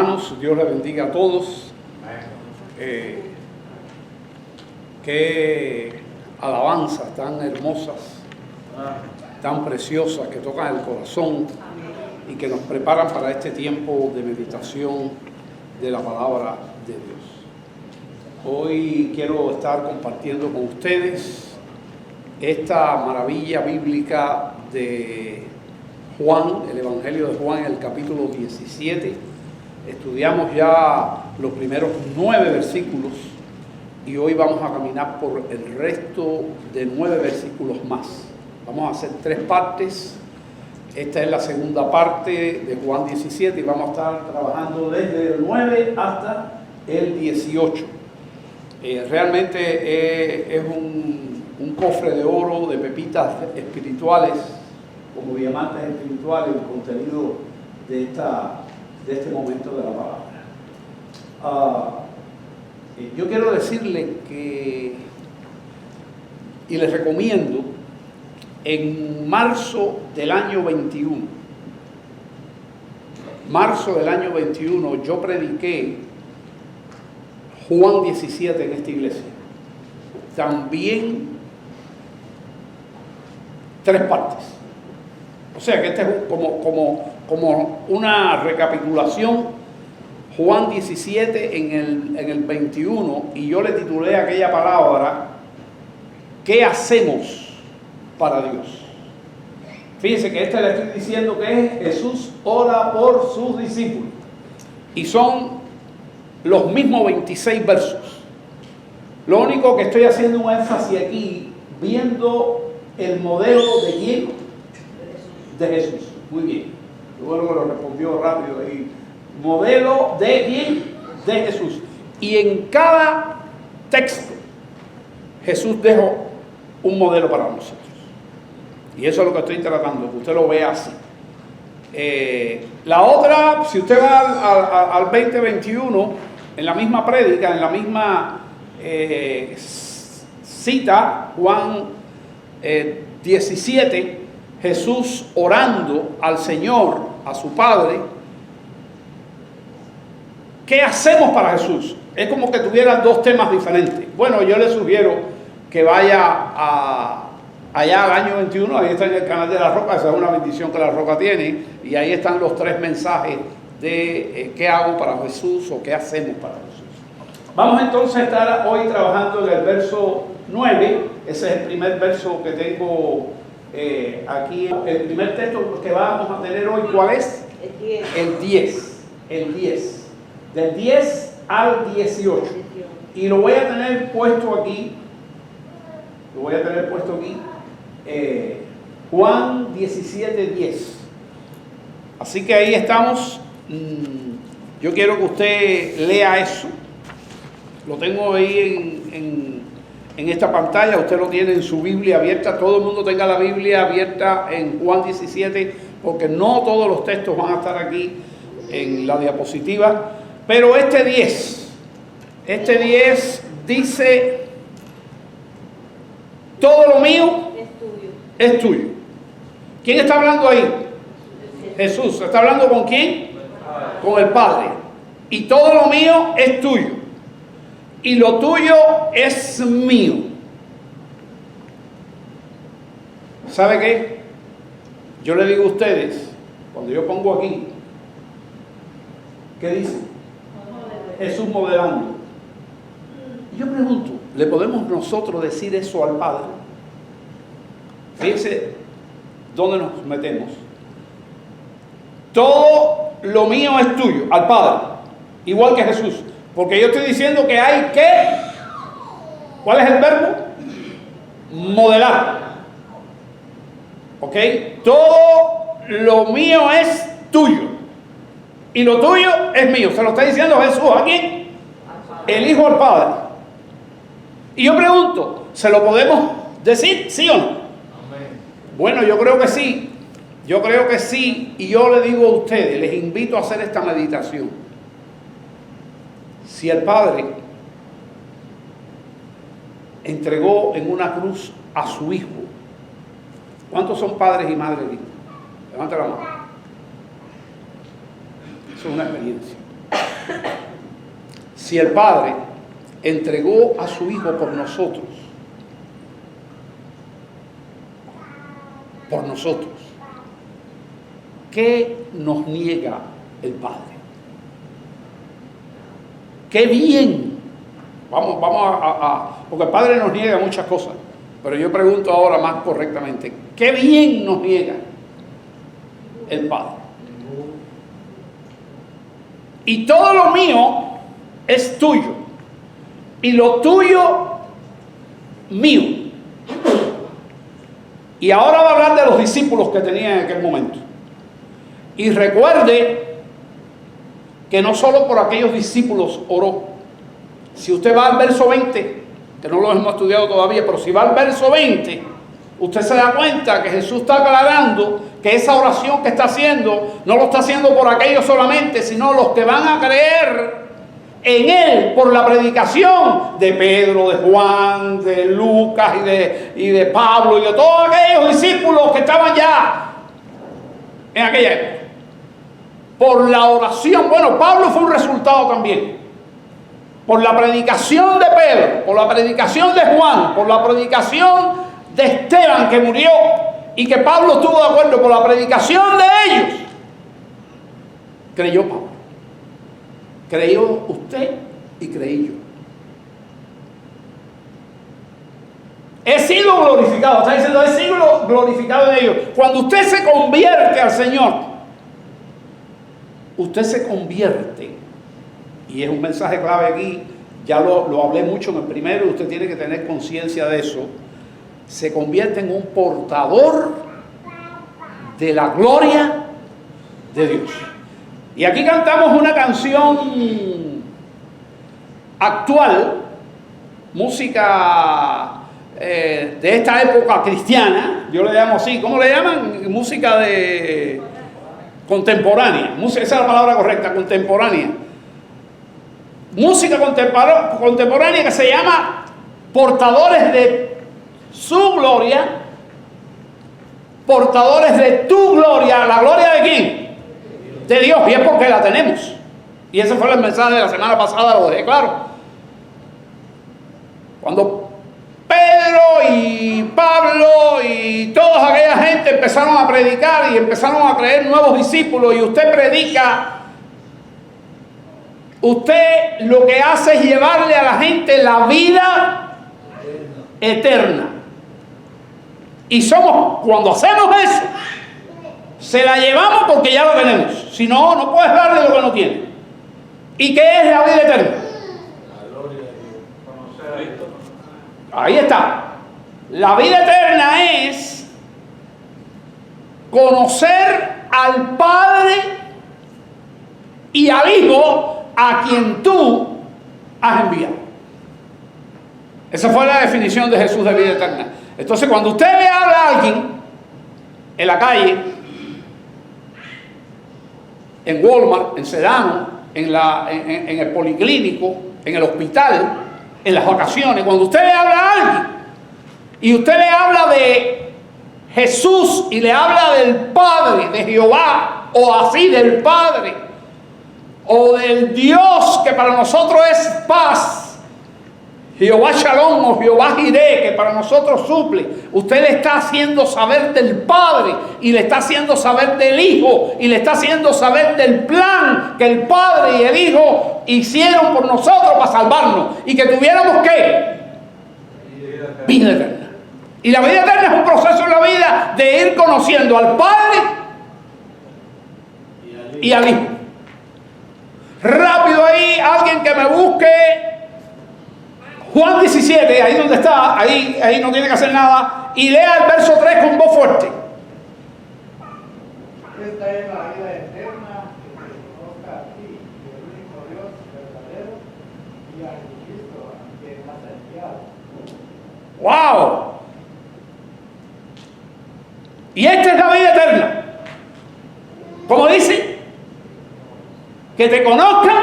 Hermanos, Dios les bendiga a todos. Qué alabanzas tan hermosas, tan preciosas, que tocan el corazón y que nos preparan para este tiempo de meditación de la palabra de Dios. Hoy quiero estar compartiendo con ustedes esta maravilla bíblica de Juan, el Evangelio de Juan, en el capítulo 17. Estudiamos ya los primeros 9 versículos y hoy vamos a caminar por el resto de 9 versículos más. Vamos a hacer 3 partes. Esta es la segunda parte de Juan 17 y vamos a estar trabajando desde el 9 hasta el 18. Realmente es un cofre de oro, de pepitas espirituales, como diamantes espirituales, el contenido de este momento de la palabra. Yo quiero decirle que, y les recomiendo, en marzo del año 21, yo prediqué Juan 17 en esta iglesia. También 3 partes. O sea que este es como una recapitulación. Juan 17 en el 21, y yo le titulé aquella palabra, ¿qué hacemos para Dios? Fíjense que le estoy diciendo que es Jesús ora por sus discípulos. Y son los mismos 26 versos. Lo único que estoy haciendo un énfasis aquí, viendo el modelo de quién, de Jesús. Muy bien. Luego lo respondió rápido ahí. Modelo de quién, de Jesús. Y en cada texto Jesús dejó un modelo para nosotros. Y eso es lo que estoy tratando, que usted lo vea así. La otra, si usted va al 20-21, en la misma prédica, en la misma cita, Juan 17, Jesús orando al Señor, a su Padre. ¿Qué hacemos para Jesús? Es como que tuvieran 2 temas diferentes. Bueno, yo le sugiero que vaya allá al año 21, ahí está en el canal de La Roca, esa es una bendición que La Roca tiene, y ahí están los 3 mensajes de qué hago para Jesús o qué hacemos para Jesús. Vamos entonces a estar hoy trabajando en el verso 9, ese es el primer verso que tengo aquí. El primer texto que vamos a tener hoy, ¿cuál es? El 10. Del 10 al 18. Y lo voy a tener puesto aquí. Juan 17:10. Así que ahí estamos. Yo quiero que usted lea eso. Lo tengo ahí en esta pantalla. Usted lo tiene en su Biblia abierta. Todo el mundo tenga la Biblia abierta en Juan 17, porque no todos los textos van a estar aquí en la diapositiva. Pero este 10 dice, todo lo mío es tuyo. ¿Quién está hablando ahí? Jesús. ¿Está hablando con quién? Con el Padre. Y todo lo mío es tuyo. Y lo tuyo es mío. ¿Sabe qué? Yo le digo a ustedes, cuando yo pongo aquí, ¿qué dice? Jesús modelando. Y yo pregunto, ¿le podemos nosotros decir eso al Padre? Fíjense dónde nos metemos. Todo lo mío es tuyo, al Padre, igual que Jesús. Porque yo estoy diciendo que hay que, ¿cuál es el verbo? Modelar. ¿Ok? Todo lo mío es tuyo. Y lo tuyo es mío. Se lo está diciendo Jesús a quién? El Hijo al Padre. Y yo pregunto, ¿se lo podemos decir? ¿Sí o no? Amén. Bueno, yo creo que sí. Y yo le digo a ustedes, les invito a hacer esta meditación. Si el Padre entregó en una cruz a su Hijo, ¿cuántos son padres y madres? Levanta la mano. Eso es una experiencia. Si el Padre entregó a su Hijo por nosotros, ¿qué nos niega el Padre? ¡Qué bien! Vamos porque el Padre nos niega muchas cosas, pero yo pregunto ahora más correctamente, ¿qué bien nos niega el Padre? Y todo lo mío es tuyo, y lo tuyo mío. Y ahora va a hablar de los discípulos que tenía en aquel momento. Y recuerde que no solo por aquellos discípulos oró. Si usted va al verso 20, que no lo hemos estudiado todavía, pero si va al verso 20, usted se da cuenta que Jesús está aclarando que esa oración que está haciendo, no lo está haciendo por aquellos solamente, sino los que van a creer en Él por la predicación de Pedro, de Juan, de Lucas y de Pablo y de todos aquellos discípulos que estaban ya en aquella época. Por la oración, bueno, Pablo fue un resultado también. Por la predicación de Pedro, por la predicación de Juan, por la predicación de Esteban que murió y que Pablo estuvo de acuerdo, por la predicación de ellos, creyó Pablo. Creyó usted y creí yo. He sido glorificado, está diciendo, he sido glorificado en ellos. Cuando usted se convierte al Señor, usted se convierte, y es un mensaje clave aquí, ya lo hablé mucho en el primero, y usted tiene que tener conciencia de eso, se convierte en un portador de la gloria de Dios. Y aquí cantamos una canción actual, música de esta época cristiana, yo le llamo así, ¿cómo le llaman? Música de contemporánea, esa es la palabra correcta, contemporánea. Música contemporánea que se llama portadores de su gloria, portadores de tu gloria. ¿La gloria de quién? De Dios, y es porque la tenemos. Y ese fue el mensaje de la semana pasada, lo dejé claro. Cuando Pedro y Pablo y toda aquella gente empezaron a predicar y empezaron a creer nuevos discípulos, y usted predica, usted lo que hace es llevarle a la gente la vida eterna. Y cuando hacemos eso, se la llevamos porque ya lo tenemos. Si no, no puedes darle lo que no tiene. ¿Y qué es la vida eterna? La gloria de Dios. Conocer a Cristo. Ahí está. La vida eterna es conocer al Padre y al Hijo a quien tú has enviado. Esa fue la definición de Jesús de vida eterna. Entonces, cuando usted le habla a alguien en la calle, en Walmart, en Sedano, en el policlínico, en el hospital, en las vacaciones, cuando usted le habla a alguien y usted le habla de Jesús y le habla del Padre, de Jehová, o así del Padre, o del Dios que para nosotros es paz, Jehová Shalom o Jehová Jireh, que para nosotros suple, usted le está haciendo saber del Padre y le está haciendo saber del Hijo y le está haciendo saber del plan que el Padre y el Hijo hicieron por nosotros para salvarnos y que tuviéramos ¿qué? Vida eterna. Y la vida eterna es un proceso en la vida de ir conociendo al Padre y al Hijo. Rápido ahí, alguien que me busque Juan 17, ahí donde está, ahí no tiene que hacer nada, y lea el verso 3 con voz fuerte. Esta es la vida eterna, que te conozca a ti, el único Dios verdadero, y a Jesucristo, que has enviado. ¡Wow! Y esta es la vida eterna. ¿Cómo dice? Que te conozcan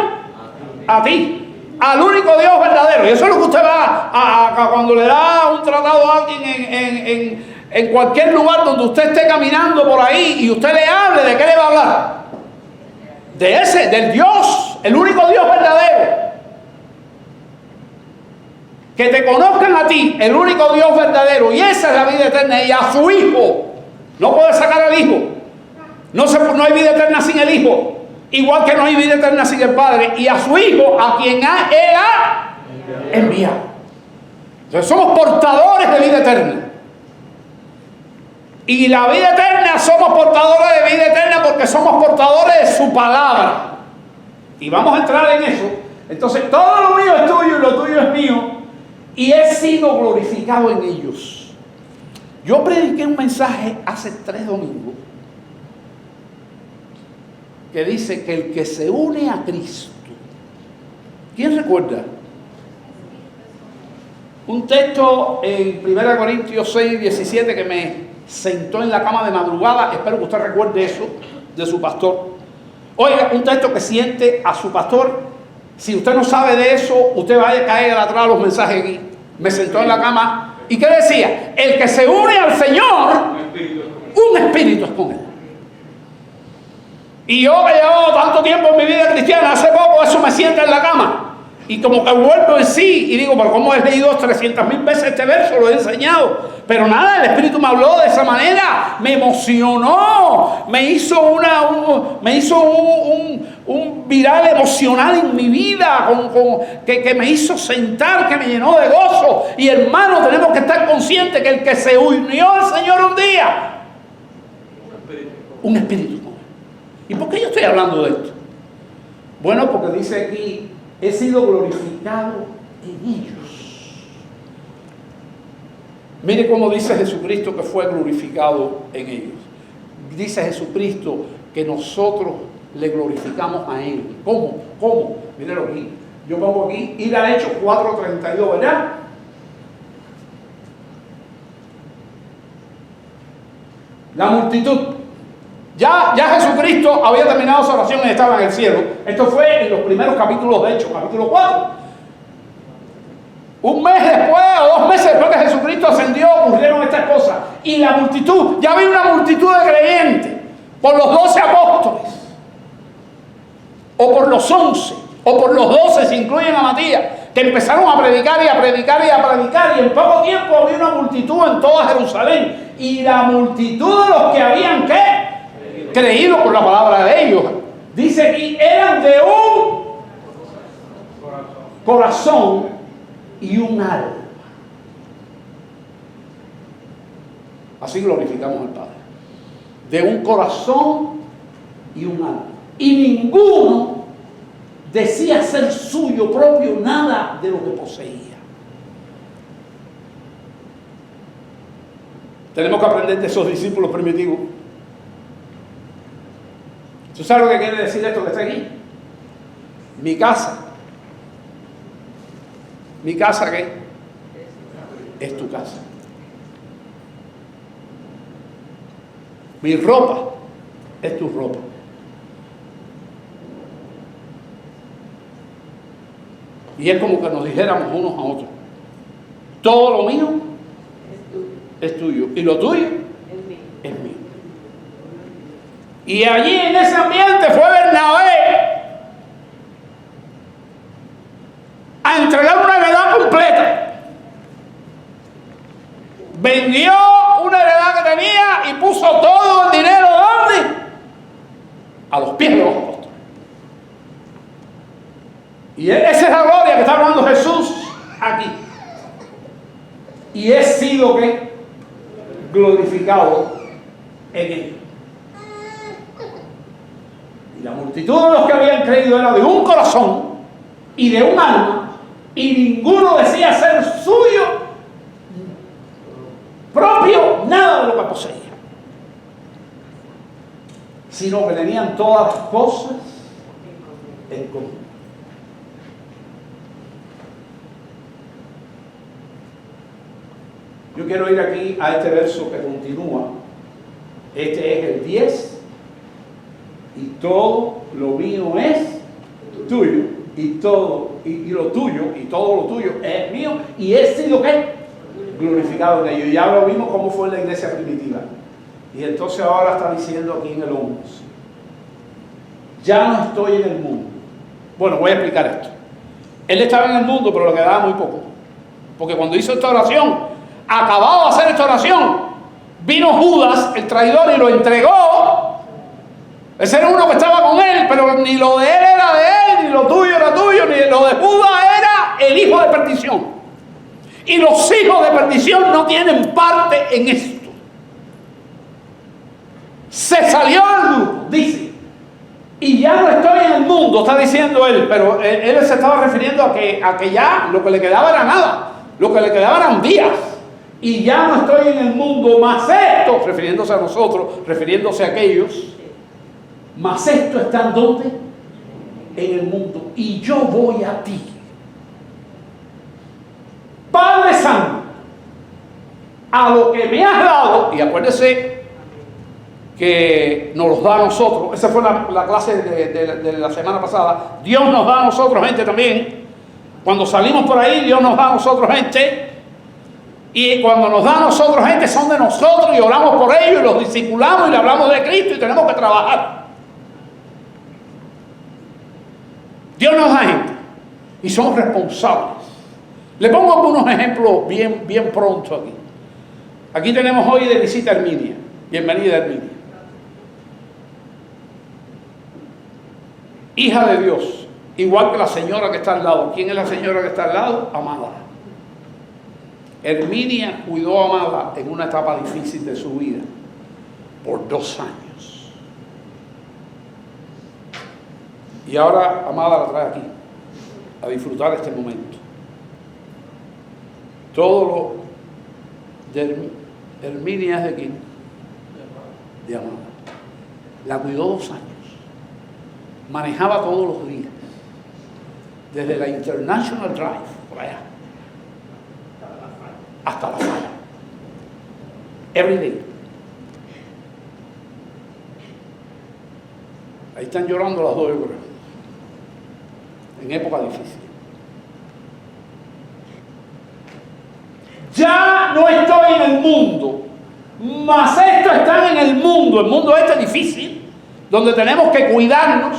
a ti, al único Dios verdadero. Y eso es lo que usted va cuando le da un tratado a alguien en cualquier lugar donde usted esté caminando por ahí y usted le hable, ¿de qué le va a hablar? del Dios, el único Dios verdadero. Que te conozcan a ti, el único Dios verdadero, y esa es la vida eterna, y a su Hijo. No puedes sacar al Hijo. No hay vida eterna sin el Hijo, igual que no hay vida eterna sin el Padre, y a su Hijo, a quien Él ha enviado. Entonces somos portadores de vida eterna. Y la vida eterna, somos portadores de vida eterna porque somos portadores de su palabra. Y vamos a entrar en eso. Entonces todo lo mío es tuyo y lo tuyo es mío. Y he sido glorificado en ellos. Yo prediqué un mensaje hace 3 domingos que dice que el que se une a Cristo, ¿quién recuerda? Un texto en 1 Corintios 6, 17 que me sentó en la cama de madrugada. Espero que usted recuerde eso de su pastor. Oiga, un texto que siente a su pastor. Si usted no sabe de eso, usted vaya a caer atrás de los mensajes aquí. Me sentó en la cama. ¿Y qué decía? El que se une al Señor, un espíritu es con Él. Y yo que llevo tanto tiempo en mi vida cristiana, hace poco eso me sienta en la cama. Y como que vuelvo en sí y digo, pero ¿cómo he leído 300,000 veces este verso? Lo he enseñado. Pero nada, el Espíritu me habló de esa manera, me emocionó, me hizo un viral emocional en mi vida, que me hizo sentar, que me llenó de gozo. Y hermano, tenemos que estar conscientes que el que se unió al Señor un día, un espíritu. ¿Y por qué yo estoy hablando de esto? Bueno, porque dice aquí, he sido glorificado en ellos. Mire cómo dice Jesucristo que fue glorificado en ellos. Dice Jesucristo que nosotros le glorificamos a Él. ¿Cómo? Míralo aquí. Yo pongo aquí, ir a Hechos 4:32, ¿verdad? La multitud. Ya Jesucristo había terminado su oración y estaba en el cielo. Esto fue en los primeros capítulos de Hechos, capítulo 4. Un mes después o 2 meses después que Jesucristo ascendió, ocurrieron estas cosas. Y la multitud, ya había una multitud de creyentes, por los 12 apóstoles, o por los 11, o por los 12, si incluyen a Matías, que empezaron a predicar y a predicar y a predicar, y en poco tiempo había una multitud en toda Jerusalén. Y la multitud de los que habían, ¿qué? Creído por la palabra de ellos. Dice que eran de un corazón y un alma. Así glorificamos al Padre. De un corazón y un alma. Y ninguno decía ser suyo propio nada de lo que poseía. Tenemos que aprender de esos discípulos primitivos. ¿Tú sabes lo que quiere decir esto que está aquí? Mi casa. ¿Mi casa qué? Es tu casa. Mi ropa es tu ropa. Y es como que nos dijéramos unos a otros: todo lo mío es tuyo y lo tuyo es mío. Y allí en ese ambiente fue Bernabé a entregar una heredad completa. Vendió una heredad que tenía y puso todo el dinero, ¿dónde? A los pies de los apóstoles. Y esa es la gloria que está hablando Jesús aquí. Y he sido ¿qué? Glorificado en él. Y la multitud de los que habían creído era de un corazón y de un alma, y ninguno decía ser suyo propio nada de lo que poseía, sino que tenían todas las cosas en común. Yo quiero ir aquí a este verso que continúa. Este es el 10. Y todo lo mío es tuyo, y todo lo tuyo, y todo lo tuyo es mío, y he sido ¿qué? Glorificado en ello. Y ya lo vimos cómo fue en la iglesia primitiva. Y entonces ahora está diciendo aquí en el 11: ya no estoy en el mundo. Bueno, voy a explicar esto. Él estaba en el mundo, pero le quedaba muy poco. Porque cuando hizo esta oración, acabado de hacer esta oración, vino Judas, el traidor, y lo entregó. Ese era uno que estaba con él, pero ni lo de él era de él, ni lo tuyo era tuyo, ni lo de Judas era el hijo de perdición. Y los hijos de perdición no tienen parte en esto. Se salió del grupo, dice, y ya no estoy en el mundo, está diciendo él, pero él se estaba refiriendo a que ya lo que le quedaba era nada, lo que le quedaba eran días. Y ya no estoy en el mundo, más esto, refiriéndose a nosotros, refiriéndose a aquellos, más esto está en ¿dónde? En el mundo, y yo voy a ti. Padre Santo, a lo que me has dado, y acuérdese que nos los da a nosotros, esa fue la clase de la semana pasada, Dios nos da a nosotros gente también, cuando salimos por ahí Dios nos da a nosotros gente, y cuando nos da a nosotros gente son de nosotros y oramos por ellos y los discipulamos y le hablamos de Cristo y tenemos que trabajar. Dios nos da gente y somos responsables. Le pongo algunos ejemplos bien pronto aquí. Aquí tenemos hoy de visita a Herminia. Bienvenida, Herminia. Hija de Dios, igual que la señora que está al lado. ¿Quién es la señora que está al lado? Amada. Herminia cuidó a Amada en una etapa difícil de su vida por 2 años. Y ahora Amada la trae aquí a disfrutar este momento. Todo lo de Herminia es de aquí, de Amada. La cuidó 2 años. Manejaba todos los días. Desde la International Drive, por allá, hasta la falla. Every day. Ahí están llorando las 2 yo creo. En época difícil. Ya no estoy en el mundo, mas estos están en el mundo este difícil, donde tenemos que cuidarnos,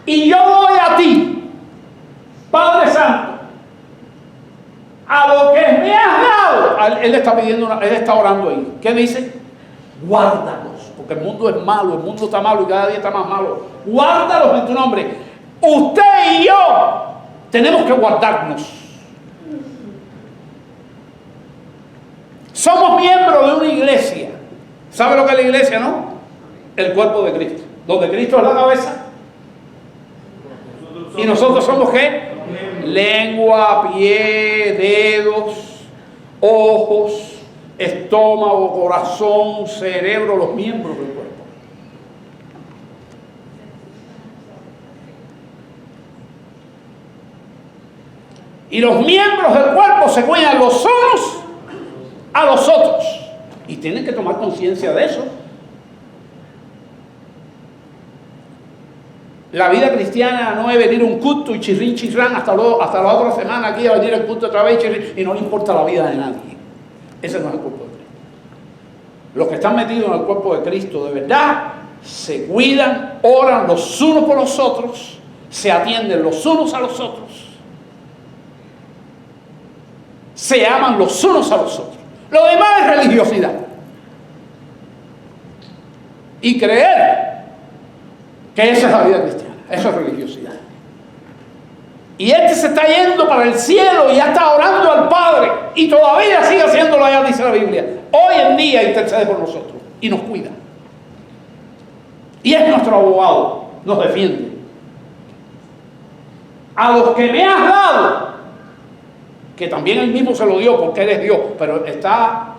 y yo voy a ti, Padre Santo, a lo que me has dado. Él está pidiendo, él está orando ahí. ¿Qué dice? Guárdalos, porque el mundo es malo, el mundo está malo y cada día está más malo. Guárdalos en tu nombre. Usted y yo tenemos que guardarnos. Somos miembros de una iglesia. ¿Sabe lo que es la iglesia, no? El cuerpo de Cristo. Donde Cristo es la cabeza. ¿Y nosotros somos qué? Lengua, pie, dedos, ojos, estómago, corazón, cerebro, los miembros del cuerpo. Y los miembros del cuerpo se cuidan los unos a los otros. Y tienen que tomar conciencia de eso. La vida cristiana no es venir a un culto y chirrín chirrán hasta la otra semana aquí a venir al culto otra vez y no le importa la vida de nadie. Ese no es el cuerpo de Cristo. Los que están metidos en el cuerpo de Cristo de verdad se cuidan, oran los unos por los otros, se atienden los unos a los otros, se aman los unos a los otros. Lo demás es religiosidad. Y creer que esa es la vida cristiana. Eso es religiosidad. Y este se está yendo para el cielo y ya está orando al Padre. Y todavía sigue haciéndolo allá, dice la Biblia. Hoy en día intercede por nosotros y nos cuida. Y es nuestro abogado, nos defiende. A los que me has dado, que también él mismo se lo dio porque él es Dios, pero está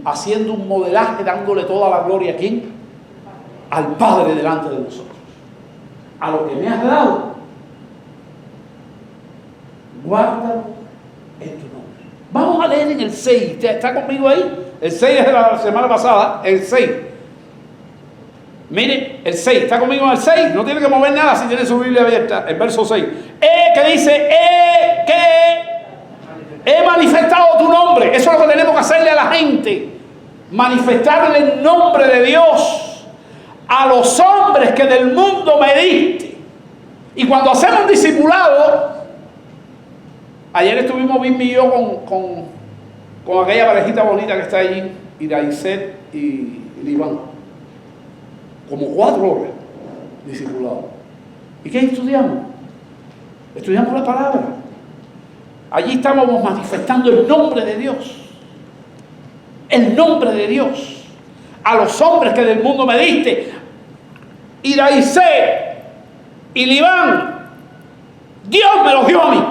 haciendo un modelaje dándole toda la gloria a ¿quién? Al Padre delante de nosotros. A lo que me has dado, guárdalo en tu nombre. Vamos a leer en el 6. ¿Está conmigo ahí? El 6 es de la semana pasada, el 6. Mire, el 6. ¿Está conmigo en el 6? No tiene que mover nada si tiene su Biblia abierta. El verso 6. Que dice, que he manifestado tu nombre. Eso es lo que tenemos que hacerle a la gente. Manifestarle el nombre de Dios a los hombres hombres que del mundo me diste. Y cuando hacemos un discipulado, ayer estuvimos Bimbi y yo con aquella parejita bonita que está allí, Iraiset y Libán, como 4 horas discipulados. ¿Y qué estudiamos? Estudiamos la palabra. Allí estábamos manifestando el nombre de Dios. El nombre de Dios. A los hombres que del mundo me diste. Iraiset y Libán, Dios me los dio a mí.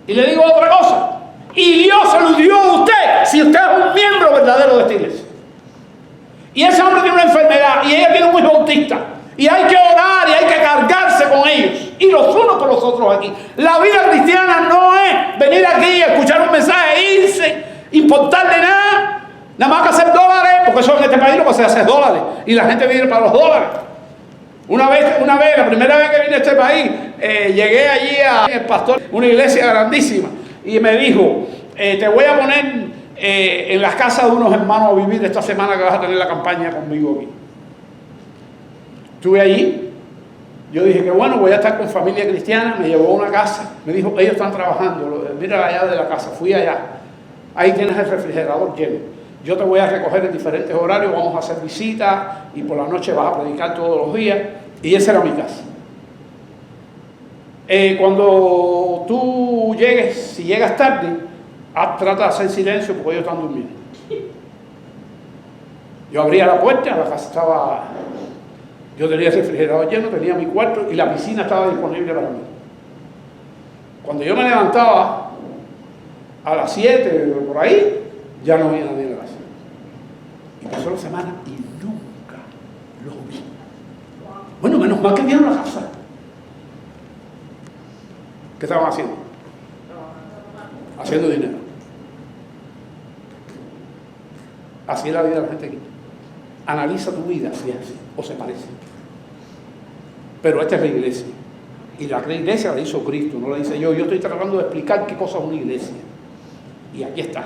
Y le digo otra cosa. Y Dios se lo dio a usted si usted es un miembro verdadero de esta iglesia. Y ese hombre tiene una enfermedad y ella tiene un hijo autista. Y hay que orar y hay que cargarse con ellos. Y los unos por los otros aquí. La vida cristiana no es venir aquí, escuchar un mensaje, irse, importarle nada. Nada más que hacer dólares, porque eso en este país lo que se hace es dólares. Y la gente vive para los dólares. Una vez, la primera vez que vine a este país, llegué allí el pastor, una iglesia grandísima, y me dijo, te voy a poner en las casas de unos hermanos a vivir esta semana que vas a tener la campaña conmigo aquí. Estuve allí, yo dije que bueno, voy a estar con familia cristiana, me llevó a una casa, me dijo, ellos están trabajando, mira allá de la casa, fui allá, ahí tienes el refrigerador lleno, yo te voy a recoger en diferentes horarios, vamos a hacer visitas y por la noche vas a predicar todos los días, y esa era mi casa. Cuando tú llegues, si llegas tarde, trata de hacer silencio porque ellos están durmiendo. Yo abría la puerta, la casa estaba... Yo tenía ese refrigerador lleno, tenía mi cuarto y la piscina estaba disponible para mí. Cuando yo me levantaba a las 7 o por ahí, ya no había nadie en la casa. Y pasó la semana y nunca los vi. Bueno, menos mal que vieron la casa. ¿Qué estaban haciendo? Haciendo dinero. Así es la vida de la gente aquí. Analiza tu vida si es así o se parece. Pero esta es la iglesia. Y la iglesia la hizo Cristo, no la hice yo. Yo estoy tratando de explicar qué cosa es una iglesia. Y aquí está.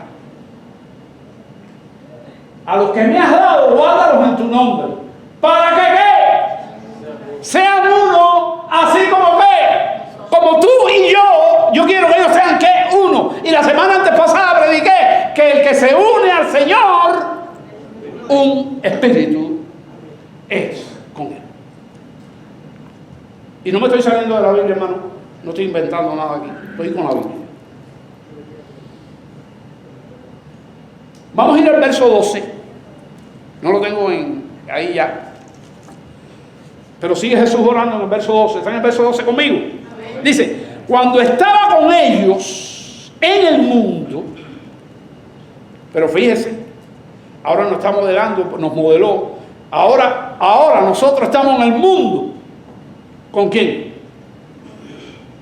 A los que me has dado, guárdalos en tu nombre. ¿Para que qué? Sean uno, así como que, como tú y yo quiero que ellos sean que uno. Y la semana antes pasada prediqué que el que se une al Señor, un espíritu es con él. Y no me estoy saliendo de la Biblia, hermano. No estoy inventando nada aquí. Estoy con la Biblia. Vamos a ir al verso 12. No lo tengo ahí ya. Pero sigue Jesús orando en el verso 12. ¿Está en el verso 12 conmigo? Dice, cuando estaba con ellos en el mundo, pero fíjese, ahora nos está modelando, nos modeló. Ahora nosotros estamos en el mundo. ¿Con quién?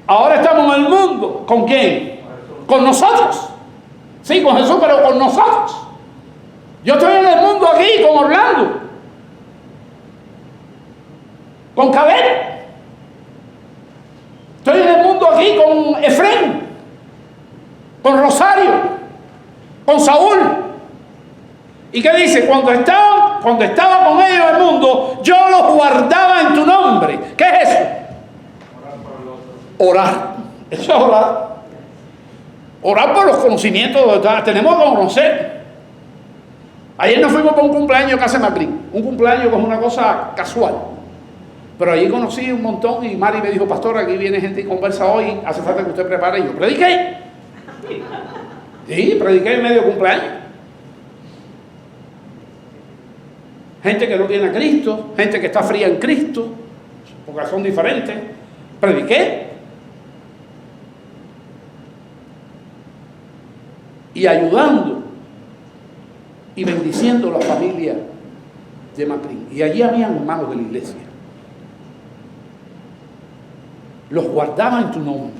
Ahora estamos en el mundo. ¿Con quién? Con nosotros. Sí, con Jesús, pero con nosotros. Yo estoy en el mundo aquí con Orlando, con Cabel. Estoy en el mundo aquí con Efrén, con Rosario, con Saúl. ¿Y qué dice? Cuando estaba con ellos en el mundo, yo los guardaba en tu nombre. ¿Qué es eso? Orar. Eso es orar. Orar por los conocimientos. Tenemos que conocer. Ayer nos fuimos para un cumpleaños en casa de Macrín. Un cumpleaños que es una cosa casual. Pero allí conocí un montón y Mari me dijo, pastor, aquí viene gente y conversa hoy, hace falta que usted prepare. Y yo prediqué. Sí, prediqué en medio cumpleaños. Gente que no tiene a Cristo, gente que está fría en Cristo, porque son diferentes. Prediqué. Y ayudando y bendiciendo la familia de Macrín. Y allí habían hermanos de la iglesia. Los guardaba en tu nombre.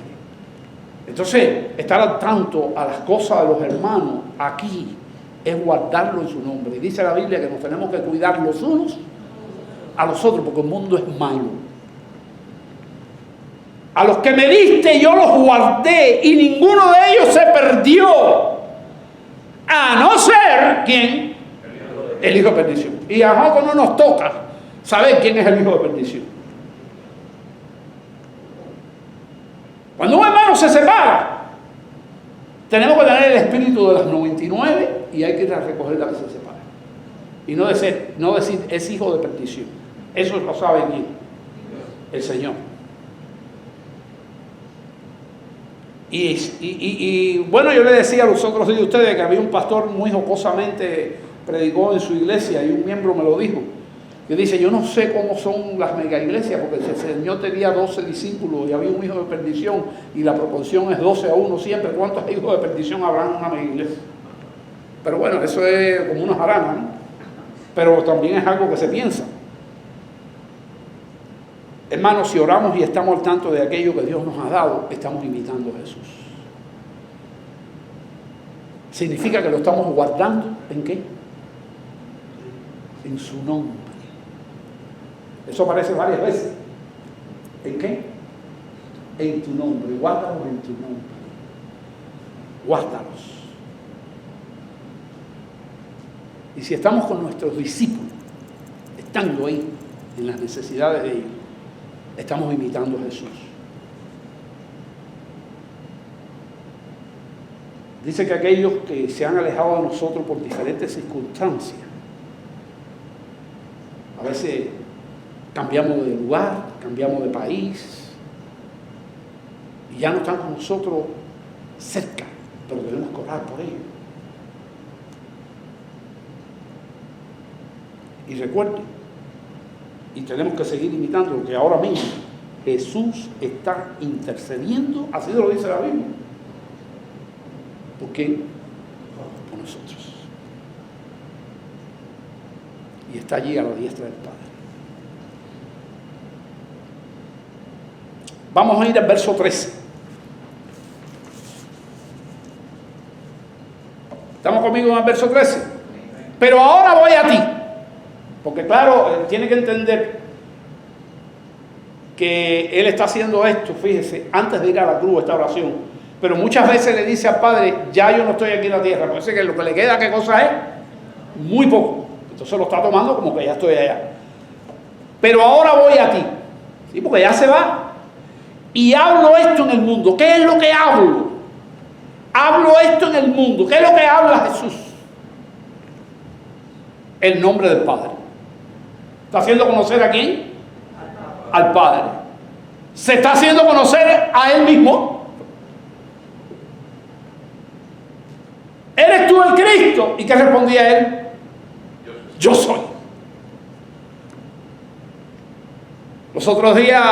Entonces, estar al tanto a las cosas de los hermanos aquí es guardarlo en su nombre. Y dice la Biblia que nos tenemos que cuidar los unos a los otros porque el mundo es malo. A los que me diste yo los guardé y ninguno de ellos se perdió. A no ser, ¿quién? El hijo de perdición. Y a nosotros no nos toca saber quién es el hijo de perdición. Cuando un hermano se separa, tenemos que tener el espíritu de las 99 y hay que ir a recoger la que se separa. Y no decir es hijo de perdición. Eso lo sabe quién, el Señor. Y bueno, yo le decía a los otros de ustedes que había un pastor muy jocosamente predicó en su iglesia y un miembro me lo dijo. Que dice, yo no sé cómo son las mega iglesias, porque el Señor tenía 12 discípulos y había un hijo de perdición y la proporción es 12-1 siempre. ¿Cuántos hijos de perdición habrá en una mega iglesia? Pero bueno, eso es como una jarana, ¿no? Pero también es algo que se piensa. Hermanos, si oramos y estamos al tanto de aquello que Dios nos ha dado, estamos imitando a Jesús. ¿Significa que lo estamos guardando? ¿En qué? En su nombre. Eso aparece varias veces. ¿En qué? En tu nombre. Guárdalos en tu nombre. Guárdalos. Y si estamos con nuestros discípulos, estando ahí en las necesidades de ellos, estamos imitando a Jesús. Dice que aquellos que se han alejado de nosotros por diferentes circunstancias, a veces cambiamos de lugar, cambiamos de país, y ya no están con nosotros cerca, pero tenemos que orar por ellos. Y recuerden, y tenemos que seguir imitando, que ahora mismo Jesús está intercediendo, así lo dice la Biblia. ¿Por quién? Por nosotros. Y está allí a la diestra del Padre. Vamos a ir al verso 13. ¿Estamos conmigo en el verso 13? Pero ahora voy a ti. Porque claro, tiene que entender que Él está haciendo esto, fíjese, antes de ir a la cruz, esta oración. Pero muchas veces le dice al Padre, ya yo no estoy aquí en la tierra. Parece que lo que le queda, ¿qué cosa es? Muy poco. Entonces lo está tomando como que ya estoy allá. Pero ahora voy a ti. ¿Sí? Porque ya se va. Y hablo esto en el mundo. ¿Qué es lo que hablo? Hablo esto en el mundo. ¿Qué es lo que habla Jesús? El nombre del Padre. ¿Está haciendo conocer a quién? Al Padre. ¿Se está haciendo conocer a Él mismo? ¿Eres tú el Cristo? ¿Y qué respondía Él? Yo soy. Los otros días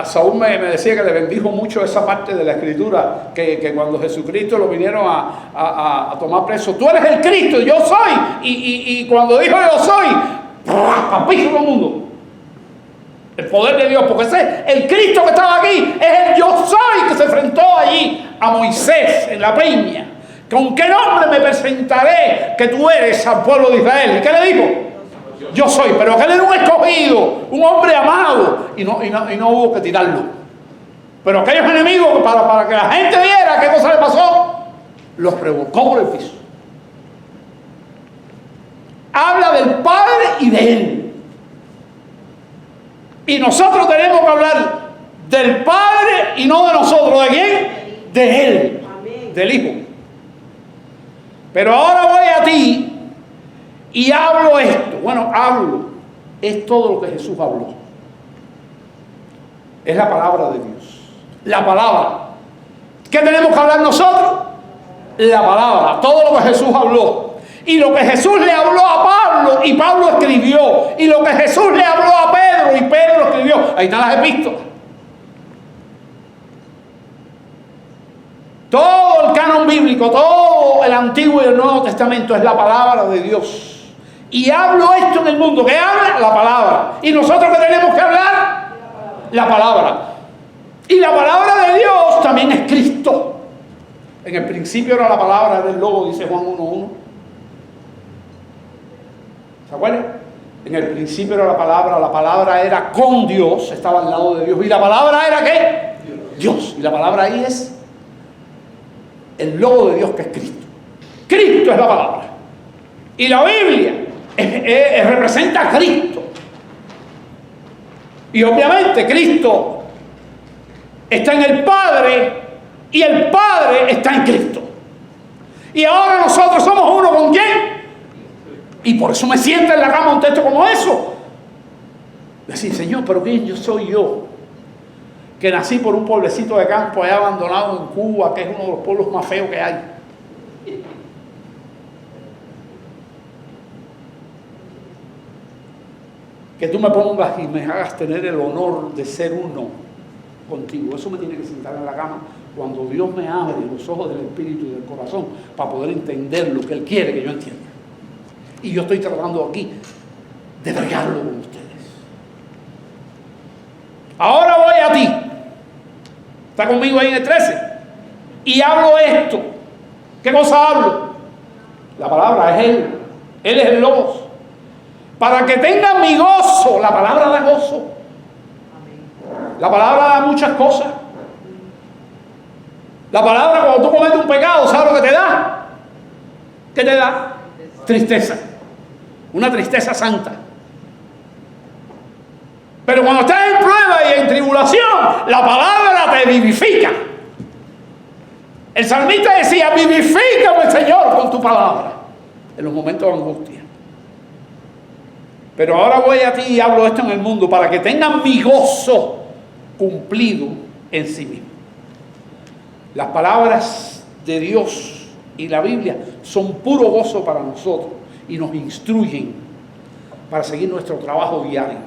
Saúl me decía que le bendijo mucho esa parte de la Escritura, que cuando Jesucristo lo vinieron a tomar preso, tú eres el Cristo, yo soy. Y cuando dijo yo soy, papizo todo el mundo. El poder de Dios, porque ese el Cristo que estaba aquí es el yo soy que se enfrentó allí a Moisés en la peña. ¿Con qué nombre me presentaré que tú eres al pueblo de Israel? ¿Y qué le dijo? Yo soy, pero aquel era un escogido, un hombre amado, y no hubo que tirarlo. Pero aquellos enemigos, para que la gente viera qué cosa le pasó, los revolcó por el piso. Habla del Padre y de Él. Y nosotros tenemos que hablar del Padre y no de nosotros. ¿De quién? De Él. Amén. Del Hijo. Pero ahora voy a ti y hablo esto. Bueno, hablo. Es todo lo que Jesús habló. Es la palabra de Dios. La palabra. ¿Qué tenemos que hablar nosotros? La palabra. Todo lo que Jesús habló. Y lo que Jesús le habló a Pablo, y Pablo escribió. Y lo que Jesús le habló a Pedro, y Pedro escribió. Ahí están las epístolas. Todo el canon bíblico, todo el Antiguo y el Nuevo Testamento es la palabra de Dios. Y hablo esto en el mundo. ¿Qué habla? La palabra. ¿Y nosotros qué tenemos que hablar? La palabra. Y la palabra de Dios también es Cristo. En el principio era la palabra del Logo, dice Juan 1:1. ¿Se acuerdan? En el principio era la palabra era con Dios, estaba al lado de Dios. ¿Y la palabra era qué? Dios. Y la palabra ahí es el Logo de Dios, que es Cristo. Cristo es la palabra. Y la Biblia representa a Cristo. Y obviamente Cristo está en el Padre y el Padre está en Cristo. Y ahora nosotros somos uno con quién. Y por eso me siento en la cama un texto como eso. Decir, Señor, pero ¿quién yo soy yo? Que nací por un pueblecito de campo allá abandonado en Cuba, que es uno de los pueblos más feos que hay. Que tú me pongas y me hagas tener el honor de ser uno contigo. Eso me tiene que sentar en la cama cuando Dios me abre los ojos del espíritu y del corazón para poder entender lo que Él quiere que yo entienda. Y yo estoy tratando aquí de bregarlo con ustedes. Ahora voy a ti. Está conmigo ahí en el 13. Y hablo esto. ¿Qué cosa hablo? La palabra es Él. Él es el Logos. Para que tengan mi gozo. La palabra da gozo. La palabra da muchas cosas. La palabra, cuando tú cometes un pecado, ¿sabes lo que te da? ¿Qué te da? Tristeza. Una tristeza santa. Pero cuando estás en prueba y en tribulación, la palabra te vivifica. El salmista decía, vivifícame, Señor, con tu palabra, en los momentos de angustia. Pero ahora voy a ti y hablo esto en el mundo, para que tengan mi gozo cumplido en sí mismo. Las palabras de Dios y la Biblia son puro gozo para nosotros y nos instruyen para seguir nuestro trabajo diario.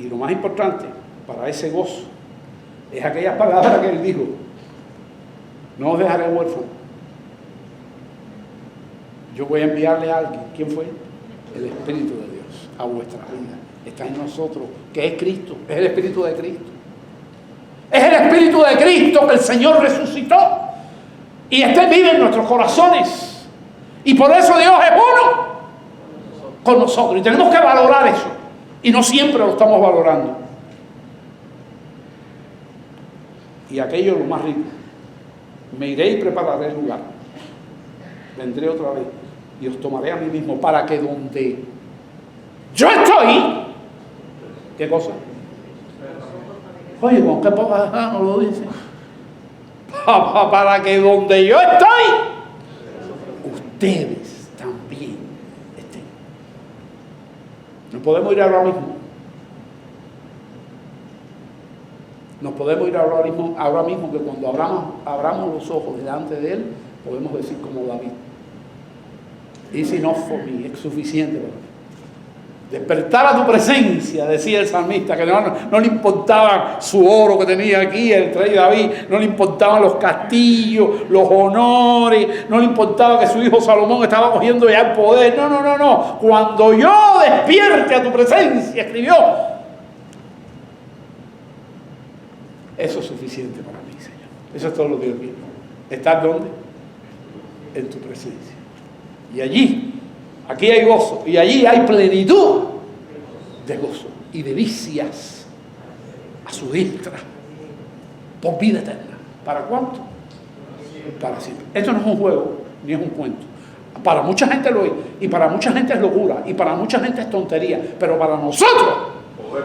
Y lo más importante para ese gozo es aquella palabra que Él dijo: no os dejaré huérfanos. Yo voy a enviarle a alguien. ¿Quién fue? El Espíritu de Dios a vuestra vida. Está en nosotros, que es Cristo, es el Espíritu de Cristo. Es el Espíritu de Cristo que el Señor resucitó. Y este vive en nuestros corazones. Y por eso Dios es uno con nosotros. Y tenemos que valorar eso. Y no siempre lo estamos valorando. Y aquello es lo más rico. Me iré y prepararé el lugar. Vendré otra vez y os tomaré a mí mismo, para que donde yo estoy, ¿qué cosa? Oye, con qué poca no lo dice. Para que donde yo estoy, ustedes también estén. Nos podemos ir ahora mismo. Nos podemos ir ahora mismo, que cuando abramos los ojos delante de Él, podemos decir como David: It's enough for me, es suficiente para mí. Despertar a tu presencia, decía el salmista, que no le importaba su oro que tenía aquí, el rey David, no le importaban los castillos, los honores, no le importaba que su hijo Salomón estaba cogiendo ya el poder. No. Cuando yo despierte a tu presencia, escribió, eso es suficiente para mí, Señor. Eso es todo lo que yo quiero. ¿Estar dónde? En tu presencia. Y allí, aquí hay gozo, y allí hay plenitud de gozo y delicias a su diestra por vida eterna. ¿Para cuánto? Para siempre. Esto no es un juego ni es un cuento. Para mucha gente lo es, y para mucha gente es locura, y para mucha gente es tontería, pero para nosotros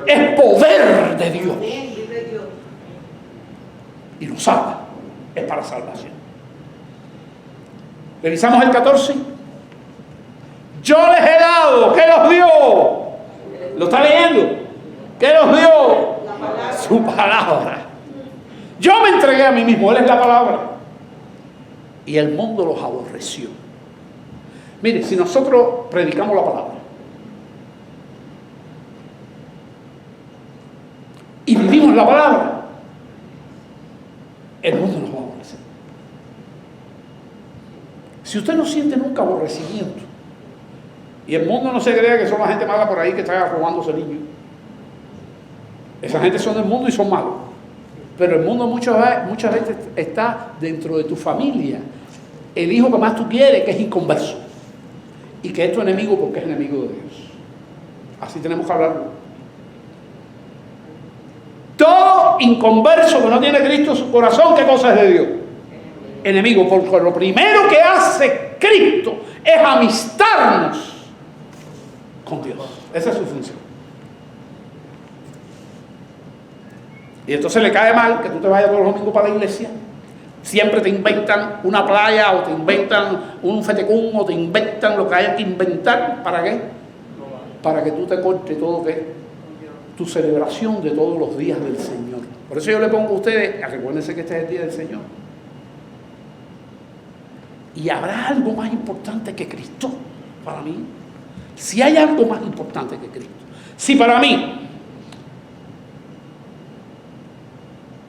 es poder de Dios. Y nos salva, es para salvación. Revisamos el 14. Yo les he dado, ¿qué los dio? ¿Lo está leyendo? ¿Qué los dio? Su palabra. Yo me entregué a mí mismo, Él es la palabra. Y el mundo los aborreció. Mire, si nosotros predicamos la palabra y vivimos la palabra, el mundo nos va a aborrecer. Si usted no siente nunca aborrecimiento, y el mundo no se crea que son la gente mala por ahí que está robándose niños. Esa gente son del mundo y son malos. Pero el mundo muchas veces está dentro de tu familia. El hijo que más tú quieres, que es inconverso. Y que es tu enemigo porque es enemigo de Dios. Así tenemos que hablarlo. Todo inconverso que no tiene Cristo en su corazón, ¿qué cosa es de Dios? Enemigo, porque lo primero que hace Cristo es amistarnos con Dios. Esa es su función. Y entonces le cae mal que tú te vayas todos los domingos para la iglesia. Siempre te inventan una playa o te inventan un fetecún o te inventan lo que haya que inventar. ¿Para qué? Para que tú te cortes todo que tu celebración de todos los días del Señor. Por eso yo le pongo a ustedes, recuérdense que este es el día del Señor. Y habrá algo más importante que Cristo para mí. Si hay algo más importante que Cristo. Si para mí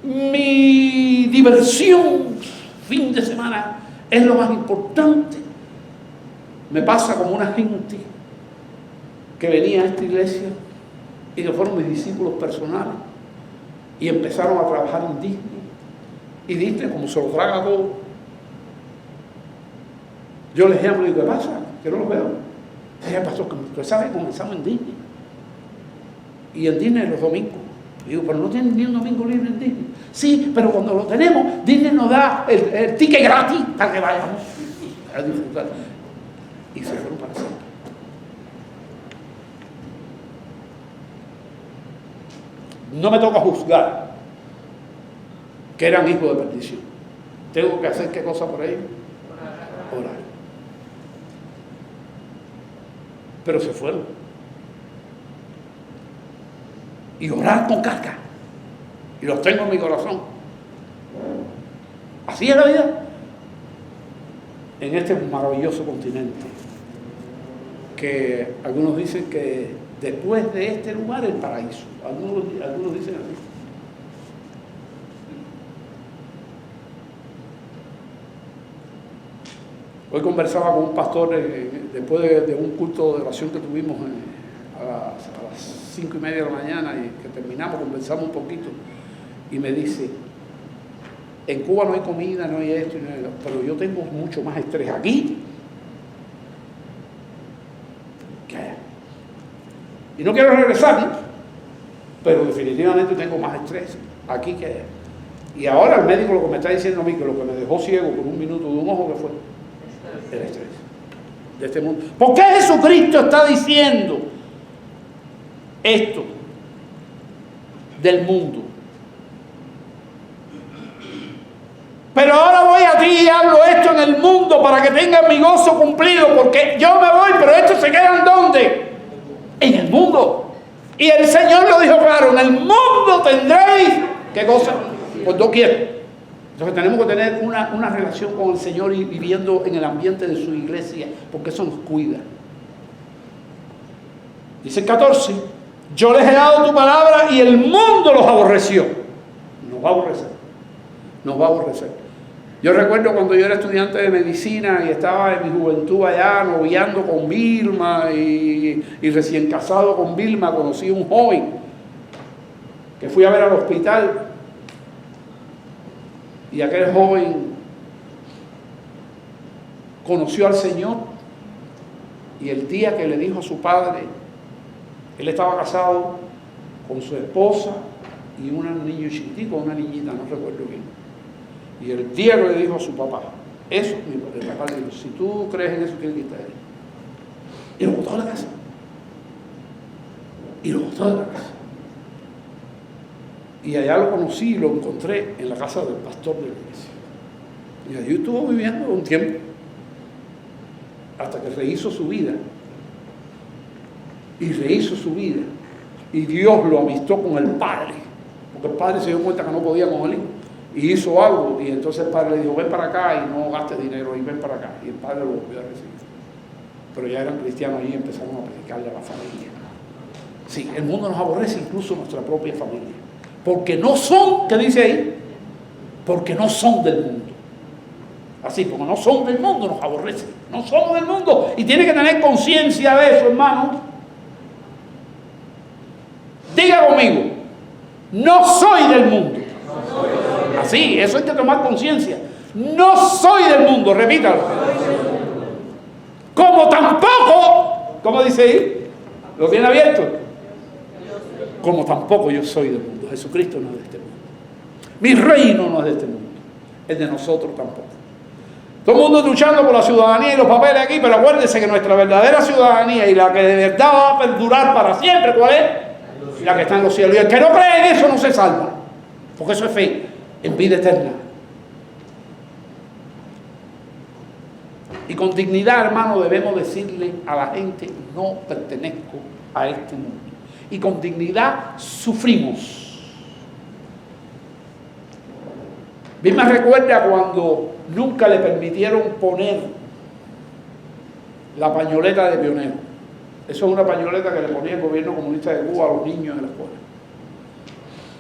mi diversión fin de semana es lo más importante, me pasa como una gente que venía a esta iglesia y que fueron mis discípulos personales y empezaron a trabajar en Disney, y Disney como se lo traga todo, yo les llamo y digo, ¿qué pasa? Que no los veo. Dije, pastor, que usted sabe, comenzamos en Disney, y en Disney los domingos. Digo, pero no tienen ni un domingo libre en Disney. Sí, pero cuando lo tenemos, Disney nos da el ticket gratis para que vayamos a disfrutar. Y se fueron para siempre. No me toca juzgar que eran hijos de perdición. Tengo que hacer qué cosa por ellos. Orar. Pero se fueron. Y orar con carga. Y los tengo en mi corazón. Así es la vida. En este maravilloso continente. Que algunos dicen que después de este lugar el paraíso. Algunos dicen así. Hoy conversaba con un pastor después de un culto de oración que tuvimos a las 5:30 de la mañana, y que terminamos, conversamos un poquito, y me dice, en Cuba no hay comida, no hay esto, pero yo tengo mucho más estrés aquí que allá. Y no quiero regresar, pero definitivamente tengo más estrés aquí que allá. Y ahora el médico lo que me está diciendo a mí, que lo que me dejó ciego por un minuto de un ojo, que fue el estrés de este mundo. ¿Por qué Jesucristo está diciendo esto del mundo? Pero ahora voy a ti y hablo esto en el mundo para que tengan mi gozo cumplido, porque yo me voy, pero estos se quedan ¿dónde? En el mundo. Y el Señor lo dijo claro, en el mundo tendréis, ¿qué cosa? Por doquier. Entonces tenemos que tener una relación con el Señor y viviendo en el ambiente de su iglesia, porque eso nos cuida. Dice el 14, yo les he dado tu palabra y el mundo los aborreció. Nos va a aborrecer. Nos va a aborrecer. Yo recuerdo cuando yo era estudiante de medicina y estaba en mi juventud allá noviando con Vilma y recién casado con Vilma, conocí a un joven que fui a ver al hospital, y aquel joven conoció al Señor, y el día que le dijo a su padre, él estaba casado con su esposa y un niño chiquitico, una niñita, no recuerdo bien. Y el día que le dijo a su papá, eso, el papá le dijo, si tú crees en eso, tienes que irte de ahí. Y lo botó de la casa. Y lo botó de la casa. Y allá lo conocí y lo encontré en la casa del pastor de la iglesia. Y allí estuvo viviendo un tiempo, hasta que rehizo su vida. Y rehizo su vida. Y Dios lo amistó con el padre, porque el padre se dio cuenta que no podía con el hijo. Y hizo algo, y entonces el padre le dijo, ven para acá y no gastes dinero, y ven para acá. Y el padre lo volvió a recibir. Pero ya eran cristianos allí y empezaron a predicarle a la familia. Sí, el mundo nos aborrece, incluso nuestra propia familia. Porque no son, ¿qué dice ahí? Porque no son del mundo. Así, porque no son del mundo, nos aborrecen. No somos del mundo. Y tiene que tener conciencia de eso, hermano. Diga conmigo, no soy del mundo. Así, eso hay que tomar conciencia. No soy del mundo, repítalo. Como tampoco, ¿cómo dice ahí? ¿Lo tiene abierto? Como tampoco yo soy del mundo. Jesucristo no es de este mundo. Mi reino no es de este mundo. Es de nosotros tampoco. Todo el mundo luchando por la ciudadanía y los papeles aquí, pero acuérdense que nuestra verdadera ciudadanía y la que de verdad va a perdurar para siempre, ¿cuál es? La que está en los cielos. Y el que no cree en eso no se salva. porque eso es fe en vida eterna. Y con dignidad, hermano, debemos decirle a la gente: no pertenezco a este mundo. Y con dignidad sufrimos. Bien me recuerda cuando nunca le permitieron poner la pañoleta de pionero. Eso es una pañoleta que le ponía el gobierno comunista de Cuba a los niños en la escuela.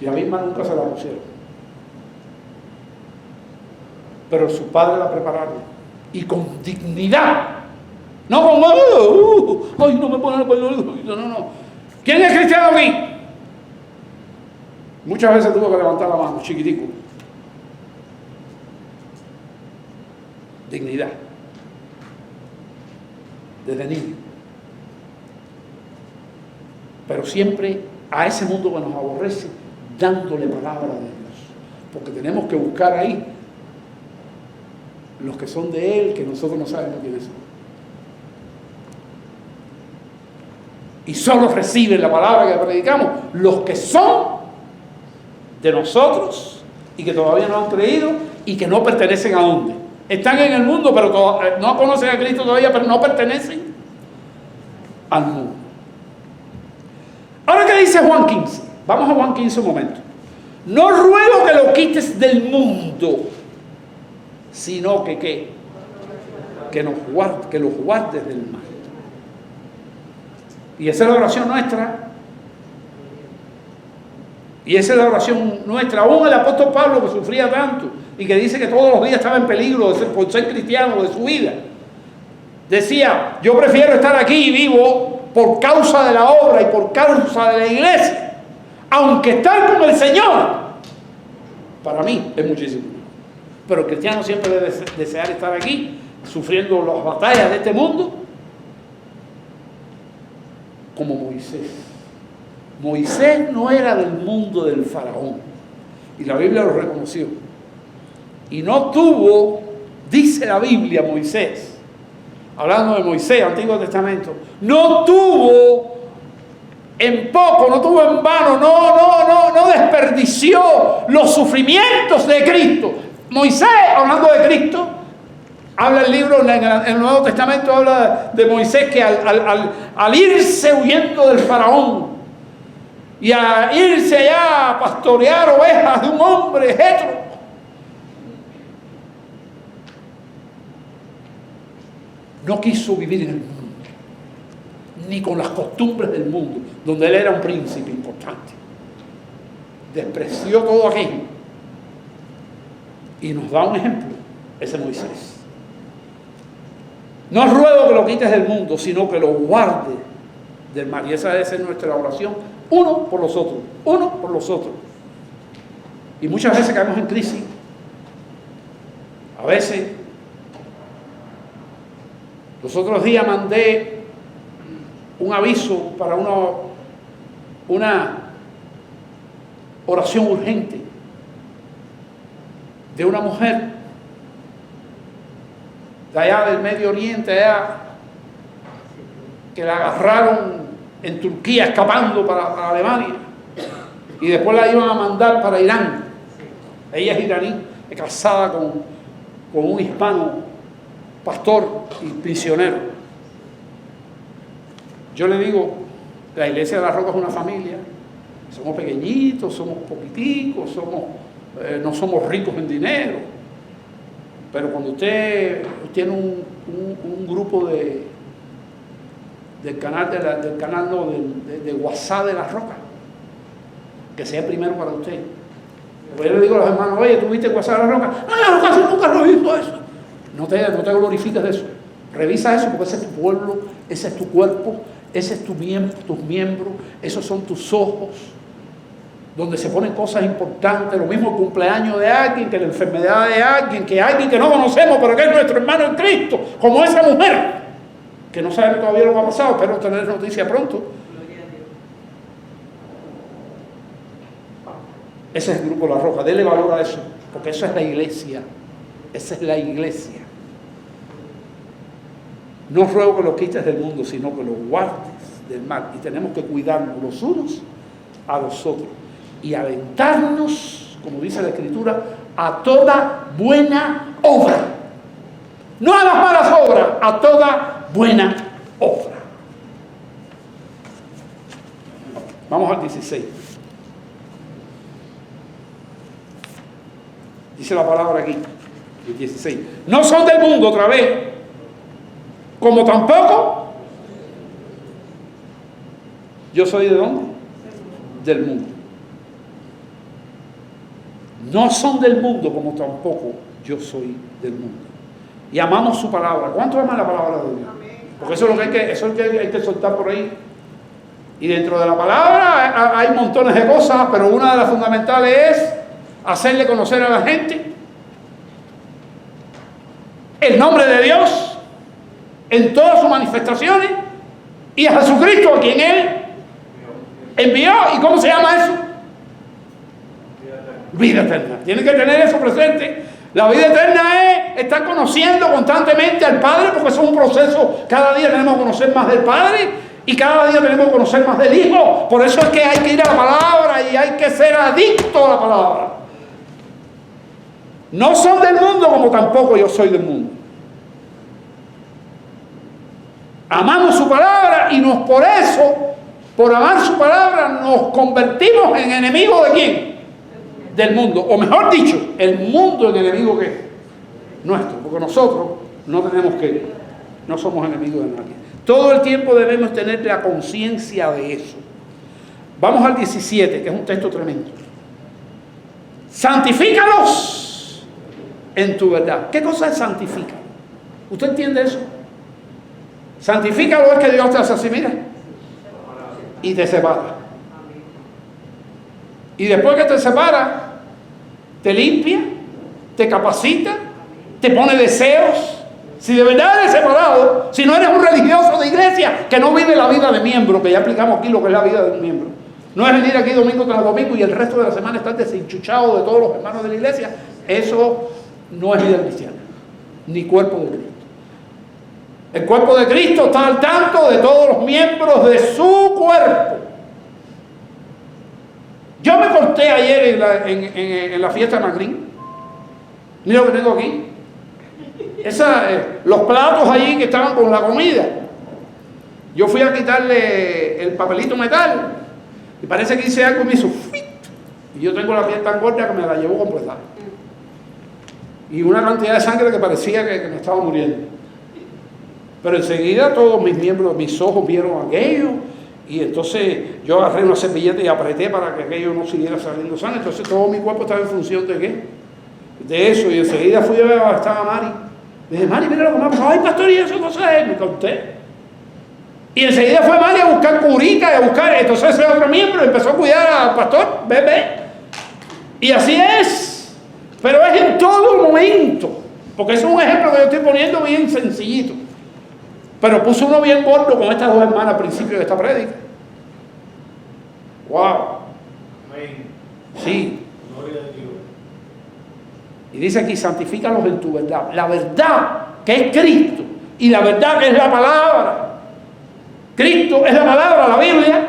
Y a Vilma nunca se la pusieron. Pero sus padres la prepararon. Y con dignidad. No con... ¡ay, no me ponen la pañoleta! No. ¿Quién es cristiano aquí? Muchas veces tuvo que levantar la mano, chiquitico. Dignidad. Desde niño. Pero siempre a ese mundo que nos aborrece, dándole palabra de Dios. Porque tenemos que buscar ahí los que son de Él, que nosotros no sabemos quiénes son. Y solo reciben la palabra que predicamos los que son de nosotros y que todavía no han creído y que no pertenecen a dónde. Están en el mundo, pero no conocen a Cristo todavía, pero no pertenecen al mundo. Ahora, ¿qué dice Juan 15? Vamos a Juan 15 un momento. No ruego que lo quites del mundo, sino que ¿qué? Que los guardes del mal. Y esa es la oración nuestra. Y esa es la oración nuestra. Aún el apóstol Pablo, que sufría tanto y que dice que todos los días estaba en peligro por ser cristiano de su vida, decía: yo prefiero estar aquí vivo por causa de la obra y por causa de la iglesia, aunque estar con el Señor para mí es muchísimo. Pero el cristiano siempre debe desear estar aquí sufriendo las batallas de este mundo como Moisés. Moisés no era del mundo del faraón, y la Biblia lo reconoció. Y no tuvo, dice la Biblia, Moisés, hablando de Moisés, Antiguo Testamento, no tuvo en poco, no tuvo en vano, no desperdició los sufrimientos de Cristo. Moisés, hablando de Cristo, habla el libro, en el Nuevo Testamento habla de Moisés que al irse huyendo del faraón y a irse allá a pastorear ovejas de un hombre Jetro, no quiso vivir en el mundo, ni con las costumbres del mundo, donde él era un príncipe importante. Despreció todo aquello. Y nos da un ejemplo, ese Moisés. No ruego que lo quites del mundo, sino que lo guarde del mal. Y esa debe ser nuestra oración, uno por los otros, uno por los otros. Y muchas veces caemos en crisis. A veces, los otros días mandé un aviso para una oración urgente de una mujer de allá del Medio Oriente, allá, que la agarraron en Turquía escapando para Alemania y después la iban a mandar para Irán. Ella es iraní, es casada con un hispano pastor y prisionero. Yo le digo, la Iglesia de la Roca es una familia, somos pequeñitos, somos poquiticos, no somos ricos en dinero, pero cuando usted tiene un grupo del canal de WhatsApp de la Roca, que sea primero para usted. Pues yo le digo a los hermanos: oye, ¿tú viste WhatsApp de la Roca? No, yo casi nunca lo he visto eso. No te glorifiques de eso. Revisa eso, porque ese es tu pueblo, ese es tu cuerpo, ese es tus miembros, esos son tus ojos, donde se ponen cosas importantes, lo mismo el cumpleaños de alguien, que la enfermedad de alguien que no conocemos, pero que es nuestro hermano en Cristo, como esa mujer, que no sabemos todavía lo que ha pasado, espero tener noticia pronto. Ese es el grupo La Roca, dele valor a eso, porque eso es la iglesia, esa es la iglesia. No ruego que lo quites del mundo, sino que lo guardes del mal. Y tenemos que cuidarnos los unos a los otros y alentarnos como dice la Escritura, a toda buena obra. No a las malas obras, a toda buena obra. Vamos al 16. Dice la palabra aquí, el 16. No son del mundo, otra vez, como tampoco yo soy de ¿dónde? Del mundo. No son del mundo, como tampoco yo soy del mundo. Y amamos su palabra. ¿Cuánto aman la palabra de Dios? Porque eso es lo que hay que soltar por ahí. Y dentro de la palabra hay montones de cosas, pero una de las fundamentales es hacerle conocer a la gente el nombre de Dios en todas sus manifestaciones y a Jesucristo, a quien Él envió. ¿Y cómo se llama eso? Vida eterna. Tiene que tener eso presente. La vida eterna es estar conociendo constantemente al Padre, porque eso es un proceso. Cada día tenemos que conocer más del Padre y cada día tenemos que conocer más del Hijo. Por eso es que hay que ir a la palabra y hay que ser adicto a la palabra. No son del mundo, como tampoco yo soy del mundo. Amamos su palabra y por eso, por amar su palabra, nos convertimos en enemigos de ¿quién? Del mundo. O mejor dicho, el mundo en enemigo que es nuestro. Porque nosotros no somos enemigos de nadie. Todo el tiempo debemos tener la conciencia de eso. Vamos al 17, que es un texto tremendo. Santifícalos en tu verdad. ¿Qué cosa es santificar? ¿Usted entiende eso? Santifícalo es que Dios te hace así, mira, y te separa. Y después que te separa, te limpia, te capacita, te pone deseos. Si de verdad eres separado, si no eres un religioso de iglesia que no vive la vida de miembro, que ya explicamos aquí lo que es la vida de un miembro. No es venir aquí domingo tras domingo y el resto de la semana estar desenchuchado de todos los hermanos de la iglesia. Eso no es vida cristiana, ni cuerpo de Cristo. El cuerpo de Cristo está al tanto de todos los miembros de su cuerpo. Yo me corté ayer en la fiesta de Macrín. Mira lo que tengo aquí. Los platos allí que estaban con la comida. Yo fui a quitarle el papelito metal y parece que hice algo y me hizo ¡fit! Y yo tengo la piel tan gorda que me la llevo completa. Y una cantidad de sangre que parecía que me estaba muriendo. Pero enseguida todos mis miembros, mis ojos vieron aquello. Y entonces yo agarré una servilleta y apreté para que aquello no siguiera saliendo sangre. Entonces todo mi cuerpo estaba en función de ¿qué? De eso. Y enseguida fui a ver a estaba Mari. Le dije, Mari, mira lo que me ha pasado. Ay, pastor, y eso cosa es. Me conté. Y enseguida fue Mari a buscar curita y a buscar. Entonces ese otro miembro empezó a cuidar al pastor. Ve. Y así es. Pero es en todo momento. Porque ese es un ejemplo que yo estoy poniendo bien sencillito. Pero puso uno bien gordo con estas dos hermanas al principio de esta prédica. ¡Wow! Amén. Sí. Gloria a Dios. Y dice aquí, santifícalos en tu verdad. La verdad que es Cristo y la verdad que es la palabra. Cristo es la palabra, la Biblia.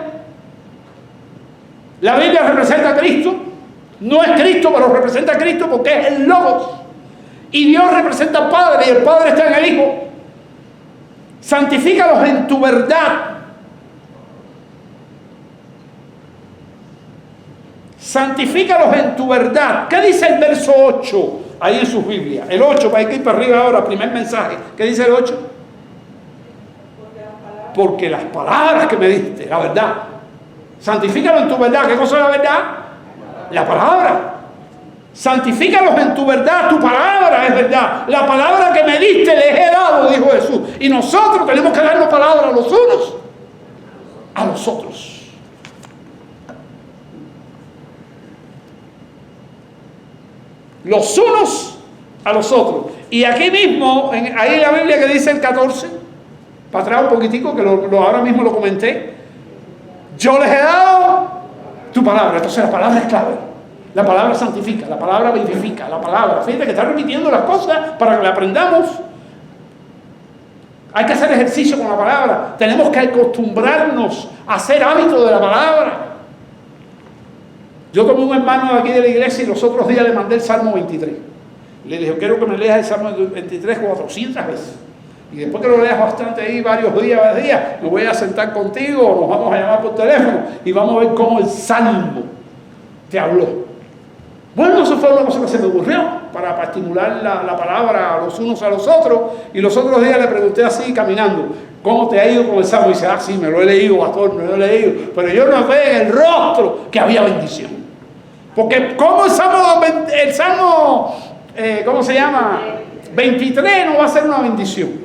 La Biblia representa a Cristo. No es Cristo, pero representa a Cristo porque es el Logos. Y Dios representa al Padre y el Padre está en el Hijo. Santifícalos en tu verdad. Santifícalos en tu verdad. ¿Qué dice el verso 8 ahí en su Biblia? El 8, para ir para arriba ahora, primer mensaje. ¿Qué dice el 8? Porque las palabras que me diste, la verdad. Santifícalos en tu verdad. ¿Qué cosa es la verdad? La palabra. Santifícalos en tu verdad, tu palabra es verdad. La palabra que me diste les he dado, dijo Jesús. Y nosotros tenemos que darnos palabra a los unos, a los otros. Los unos a los otros. Y aquí mismo, ahí en la Biblia que dice el 14, para atrás un poquitico, que ahora mismo lo comenté. Yo les he dado tu palabra. Entonces la palabra es clave. La palabra santifica, la palabra vivifica, la palabra. Fíjate que está repitiendo las cosas para que la aprendamos. Hay que hacer ejercicio con la palabra. Tenemos que acostumbrarnos a hacer hábito de la palabra. Yo tomé un hermano de aquí de la iglesia y los otros días le mandé el Salmo 23. Le dije, quiero que me leas el Salmo 23 400 veces. Y después que lo leas bastante ahí, varios días, me voy a sentar contigo, nos vamos a llamar por teléfono y vamos a ver cómo el Salmo te habló. Bueno, eso fue una cosa que se me ocurrió para estimular la palabra a los unos a los otros. Y los otros días le pregunté así, caminando, ¿cómo te ha ido con el Salmo? Y dice, sí, me lo he leído, pastor, me lo he leído. Pero yo no veo en el rostro que había bendición. Porque ¿cómo el Salmo, ¿cómo se llama? 23 no va a ser una bendición.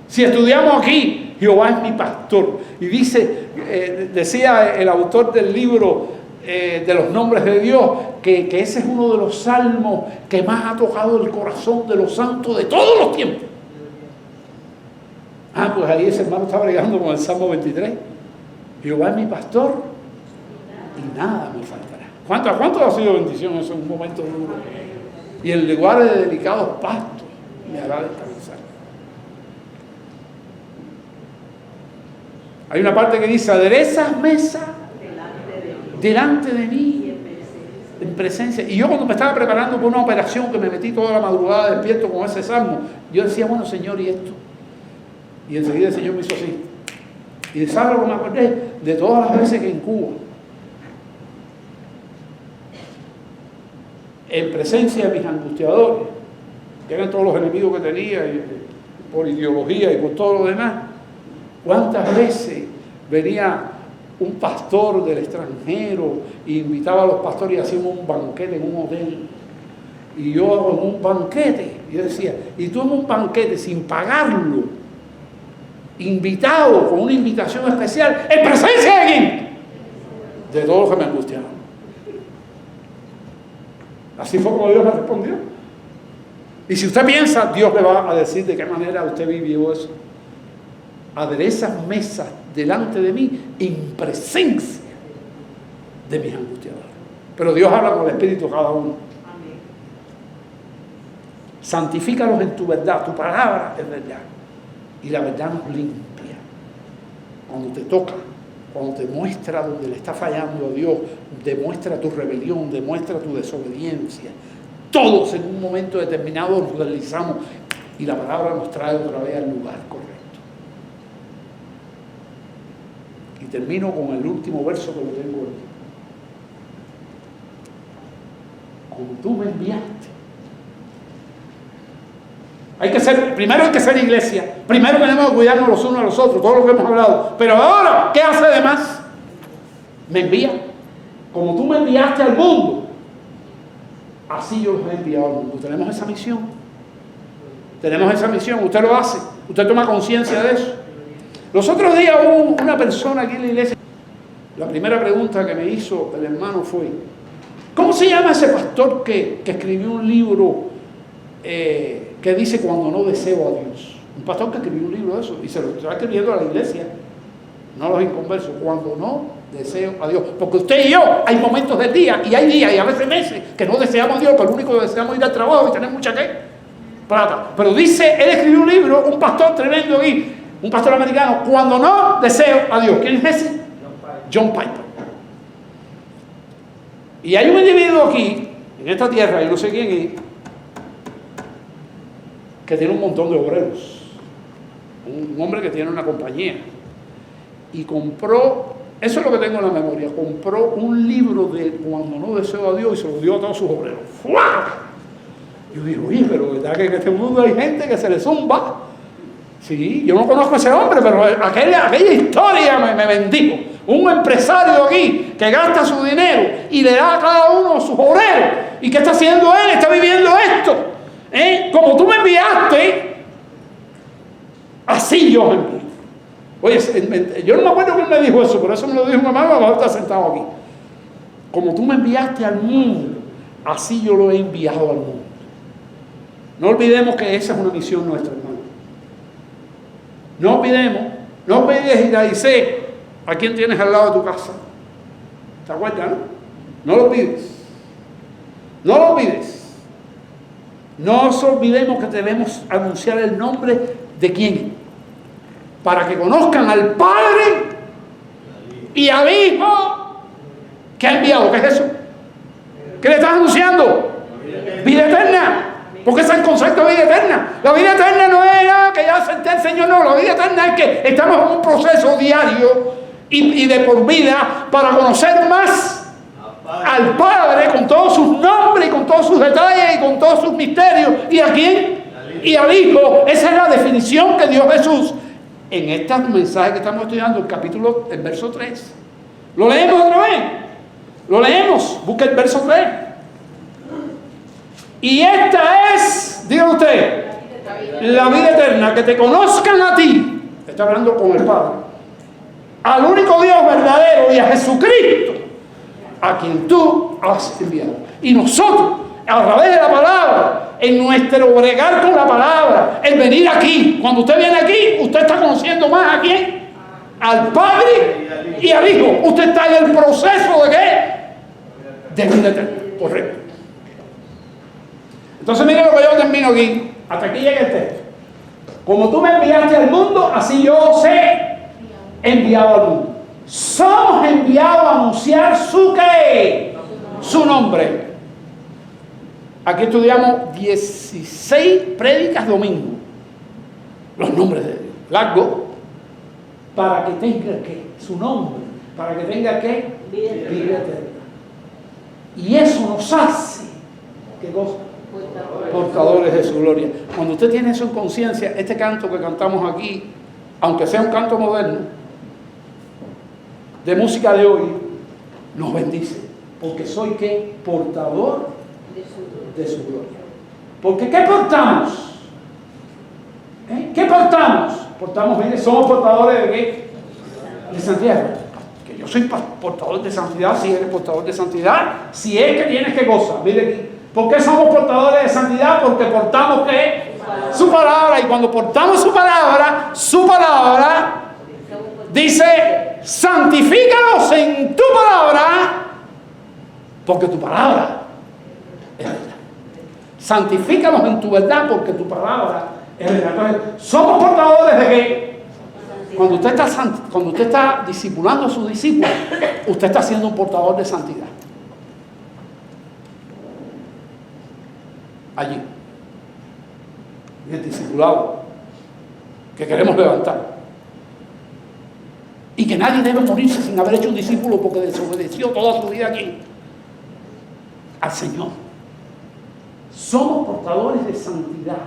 Si estudiamos aquí, Jehová es mi pastor. Y decía el autor del libro de los nombres de Dios, que ese es uno de los salmos que más ha tocado el corazón de los santos de todos los tiempos. Pues ahí ese hermano está bregando con el Salmo 23. Jehová es mi pastor y nada me faltará. ¿Cuánto ha sido bendición eso en un momento duro? Y en lugares de delicados pastos me hará descansar. Hay una parte que dice, aderezas mesa delante de mí en presencia. Y yo cuando me estaba preparando por una operación que me metí toda la madrugada despierto con ese salmo, yo decía, bueno, Señor, ¿y esto? Y enseguida el Señor me hizo así. Y ¿sabes lo que me acordé? De todas las veces que en Cuba, en presencia de mis angustiadores, que eran todos los enemigos que tenía, por ideología y por todo lo demás, ¿cuántas veces venía un pastor del extranjero e invitaba a los pastores y hacíamos un banquete en un hotel? Y yo hago un banquete, yo decía, y tú en un banquete sin pagarlo, invitado con una invitación especial, ¿en presencia de quién? De todos los que me angustiaban. Así fue como Dios me respondió. Y si usted piensa, Dios le va a decir de qué manera usted vivió eso. Aderezas mesas delante de mí en presencia de mis angustiadores. Pero Dios habla con el Espíritu cada uno. Santifícalos en tu verdad. Tu palabra es verdad. Y la verdad nos limpia. Cuando te toca, cuando te muestra donde le está fallando a Dios, demuestra tu rebelión, demuestra tu desobediencia. Todos en un momento determinado nos deslizamos y la palabra nos trae otra vez al lugar correcto. Y termino con el último verso que lo tengo aquí. Como tú me enviaste. Primero hay que ser iglesia. Primero tenemos que cuidarnos los unos a los otros, todo lo que hemos hablado. Pero ahora, ¿qué hace de más? Me envía. Como tú me enviaste al mundo, así yo los he enviado al mundo. Tenemos esa misión. Tenemos esa misión. Usted lo hace. Usted toma conciencia de eso. Los otros días hubo una persona aquí en la iglesia. La primera pregunta que me hizo el hermano fue, ¿cómo se llama ese pastor que escribió un libro que dice cuando no deseo a Dios? Un pastor que escribió un libro de eso y se lo está escribiendo a la iglesia, no a los inconversos, cuando no deseo a Dios. Porque usted y yo hay momentos del día y hay días y a veces meses que no deseamos a Dios, pero lo único que deseamos es ir al trabajo y tener mucha plata. Pero dice, él escribió un libro, un pastor tremendo aquí, un pastor americano, cuando no deseo a Dios. ¿Quién es ese? John Piper. Y hay un individuo aquí, en esta tierra, yo no sé quién es, que tiene un montón de obreros. Un hombre que tiene una compañía. Y compró, eso es lo que tengo en la memoria, compró un libro de cuando no deseo a Dios y se lo dio a todos sus obreros. ¡Fua! Yo digo, oye, pero ¿verdad que en este mundo hay gente que se le zumba? Sí, yo no conozco a ese hombre, pero aquella historia me bendijo. Un empresario aquí que gasta su dinero y le da a cada uno a sus obreros. ¿Y qué está haciendo él? Está viviendo esto. Como tú me enviaste, así yo me envío. Oye, yo no me acuerdo quién me dijo eso, pero eso me lo dijo mi mamá, ahora está sentado aquí. Como tú me enviaste al mundo, así yo lo he enviado al mundo. No olvidemos que esa es una misión nuestra, hermano. No olvides ir a Isé, a quien tienes al lado de tu casa. ¿Te acuerdas, no? No lo olvides. No lo olvides. No nos olvidemos que debemos anunciar el nombre de quién. Para que conozcan al Padre y al Hijo ¿Qué ha enviado? ¿Qué es eso? ¿Qué le estás anunciando? Vida eterna. Porque ese es el concepto de vida eterna. La vida eterna no es nada que ya acepté el Señor, no. La vida eterna es que estamos en un proceso diario y de por vida para conocer más al Padre con todos sus nombres y con todos sus detalles y con todos sus misterios. ¿Y a quién? Y al Hijo. Esa es la definición que dio Jesús en este mensaje que estamos estudiando, el verso 3. ¿Lo leemos otra vez? Lo leemos. Busca el verso 3. Y esta es, diga usted, la vida eterna, que te conozcan a ti. Está hablando con el Padre, al único Dios verdadero, y a Jesucristo, a quien tú has enviado. Y nosotros, a través de la palabra, en nuestro bregar con la palabra, el venir aquí, cuando usted viene aquí, usted está conociendo más a quién, al Padre y al Hijo. Usted está en el proceso de ¿qué? De vida eterna. Correcto. Entonces mire lo que yo termino aquí. Hasta aquí llega el texto. Como tú me enviaste al mundo, así yo os he enviado al mundo. Somos enviados a anunciar su ¿qué? Su nombre. Aquí estudiamos 16 prédicas domingo. Los nombres de Dios. Largo. Para que tenga ¿qué? Su nombre. Para que tenga ¿qué? Vida eterna. Y eso nos hace ¿qué cosa? Portadores de su gloria. Cuando usted tiene eso en conciencia, este canto que cantamos aquí, aunque sea un canto moderno, de música de hoy, nos bendice. Porque soy ¿qué? Portador de su gloria. Porque ¿qué portamos? ¿Qué portamos? Portamos, mire, somos portadores de ¿qué? De santidad. Que yo soy portador de santidad, si eres portador de santidad, si es que tienes que gozar. Mire aquí. ¿Por qué somos portadores de santidad? Porque portamos ¿qué? Su palabra. Y cuando portamos su palabra dice, santifícalos en tu palabra, porque tu palabra es verdad. Santifícalos en tu verdad, porque tu palabra es verdad. Entonces, somos portadores de ¿qué? Cuando usted está discipulando a sus discípulos, usted está siendo un portador de santidad. Allí, en el discipulado que queremos levantar, y que nadie debe morirse sin haber hecho un discípulo porque desobedeció toda su vida aquí al Señor. Somos portadores de santidad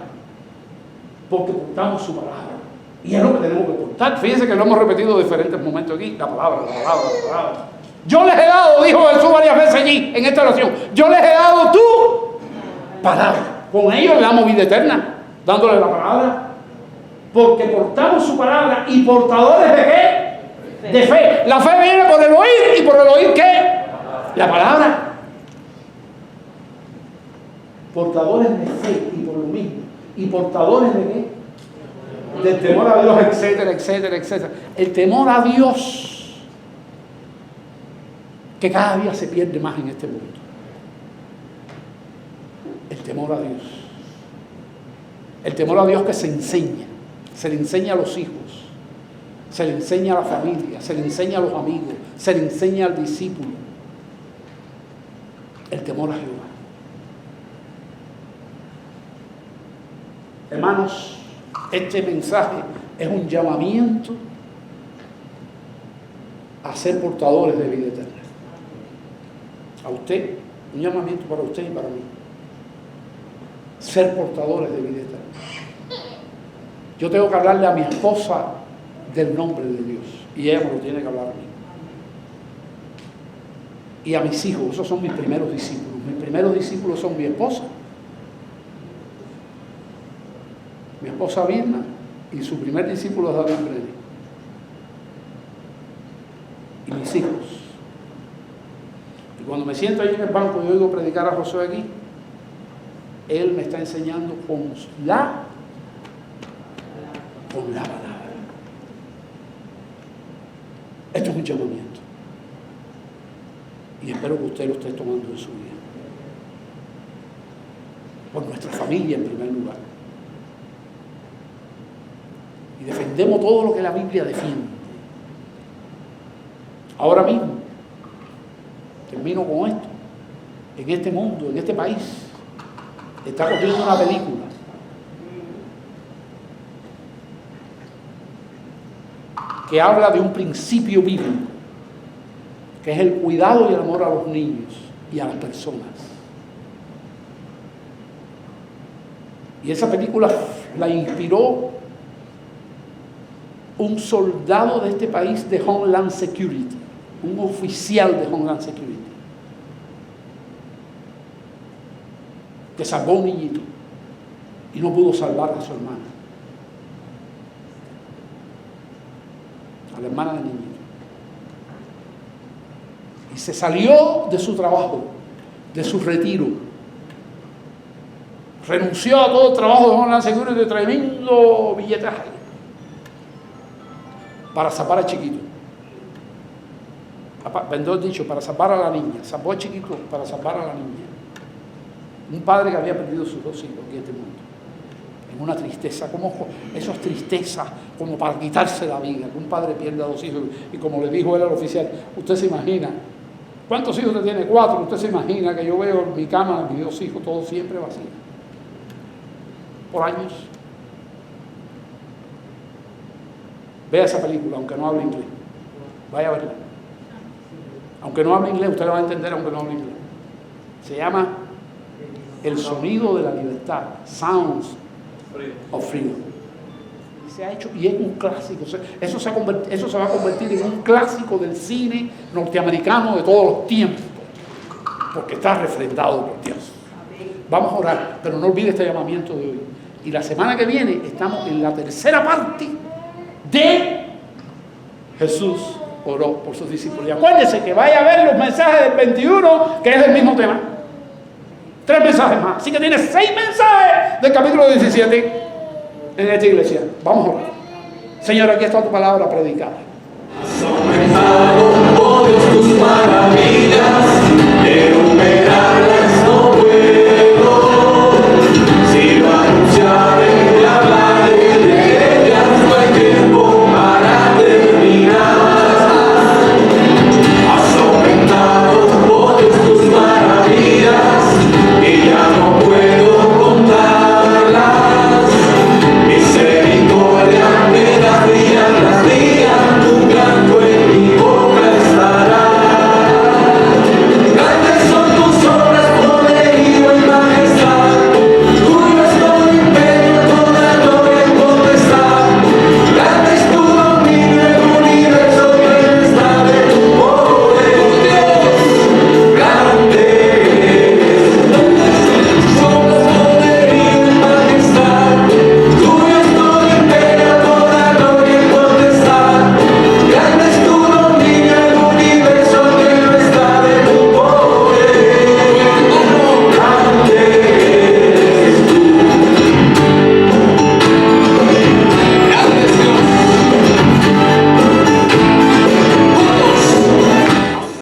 porque portamos su palabra, y es lo que tenemos que portar. Fíjense que lo hemos repetido en diferentes momentos aquí, la palabra. Yo les he dado, dijo Jesús varias veces allí en esta oración, yo les he dado tu palabra. Con ellos le damos vida eterna, dándole la palabra, porque portamos su palabra. Y portadores de ¿qué? De fe. La fe viene por el oír, y por el oír ¿qué? La palabra. Portadores de fe, y por lo mismo. Y portadores de ¿qué? Del temor a Dios, etcétera, etcétera, etcétera. El temor a Dios, que cada día se pierde más en este mundo. El temor a Dios. El temor a Dios que se enseña. Se le enseña a los hijos. Se le enseña a la familia. Se le enseña a los amigos. Se le enseña al discípulo. El temor a Jehová. Hermanos, este mensaje es un llamamiento a ser portadores de vida eterna. A usted, un llamamiento para usted y para mí. Ser portadores de vida eterna. Yo tengo que hablarle a mi esposa del nombre de Dios, y ella me lo tiene que hablar a mí. Y a mis hijos, esos son mis primeros discípulos. Mis primeros discípulos son mi esposa, mi esposa Vilma, y su primer discípulo es David Brady. Y mis hijos. Y cuando me siento ahí en el banco y oigo predicar a Josué aquí, él me está enseñando con la palabra. Esto es un llamamiento. Y espero que usted lo esté tomando en su vida. Por nuestra familia en primer lugar. Y defendemos todo lo que la Biblia defiende. Ahora mismo, termino con esto, en este mundo, en este país, está corriendo una película que habla de un principio bíblico, que es el cuidado y el amor a los niños y a las personas. Y esa película la inspiró un soldado de este país de Homeland Security, un oficial de Homeland Security, que salvó a un niñito y no pudo salvar a su hermana, a la hermana del niñito. Y se salió de su trabajo, de su retiro. Renunció a todo el trabajo de Homeland Security de tremendo billetaje para salvar al chiquito. Vendó el dicho, para salvar a la niña. Salvó al chiquito para salvar a la niña. Un padre que había perdido sus 2 hijos en este mundo. En una tristeza, como eso es tristeza, como para quitarse la vida, que un padre pierda 2 hijos. Y como le dijo él al oficial, usted se imagina, ¿cuántos hijos usted tiene? 4. Usted se imagina que yo veo en mi cama, mis 2 hijos, todos siempre vacíos. Por años. Vea esa película, aunque no hable inglés. Vaya a verla. Aunque no hable inglés, usted la va a entender aunque no hable inglés. Se llama El sonido de la libertad. Sounds of Freedom. Se ha hecho, y es un clásico. Eso se va a convertir en un clásico del cine norteamericano de todos los tiempos. Porque está refrendado por Dios. Vamos a orar, pero no olvide este llamamiento de hoy. Y la semana que viene estamos en la tercera parte de Jesús oró por sus discípulos. Y acuérdese que vaya a ver los mensajes del 21, que es del mismo tema. 3 mensajes más. Así que tiene 6 mensajes del capítulo 17 en esta iglesia. Vamos a orar. Señor, aquí está tu palabra predicada. Tus maravillas.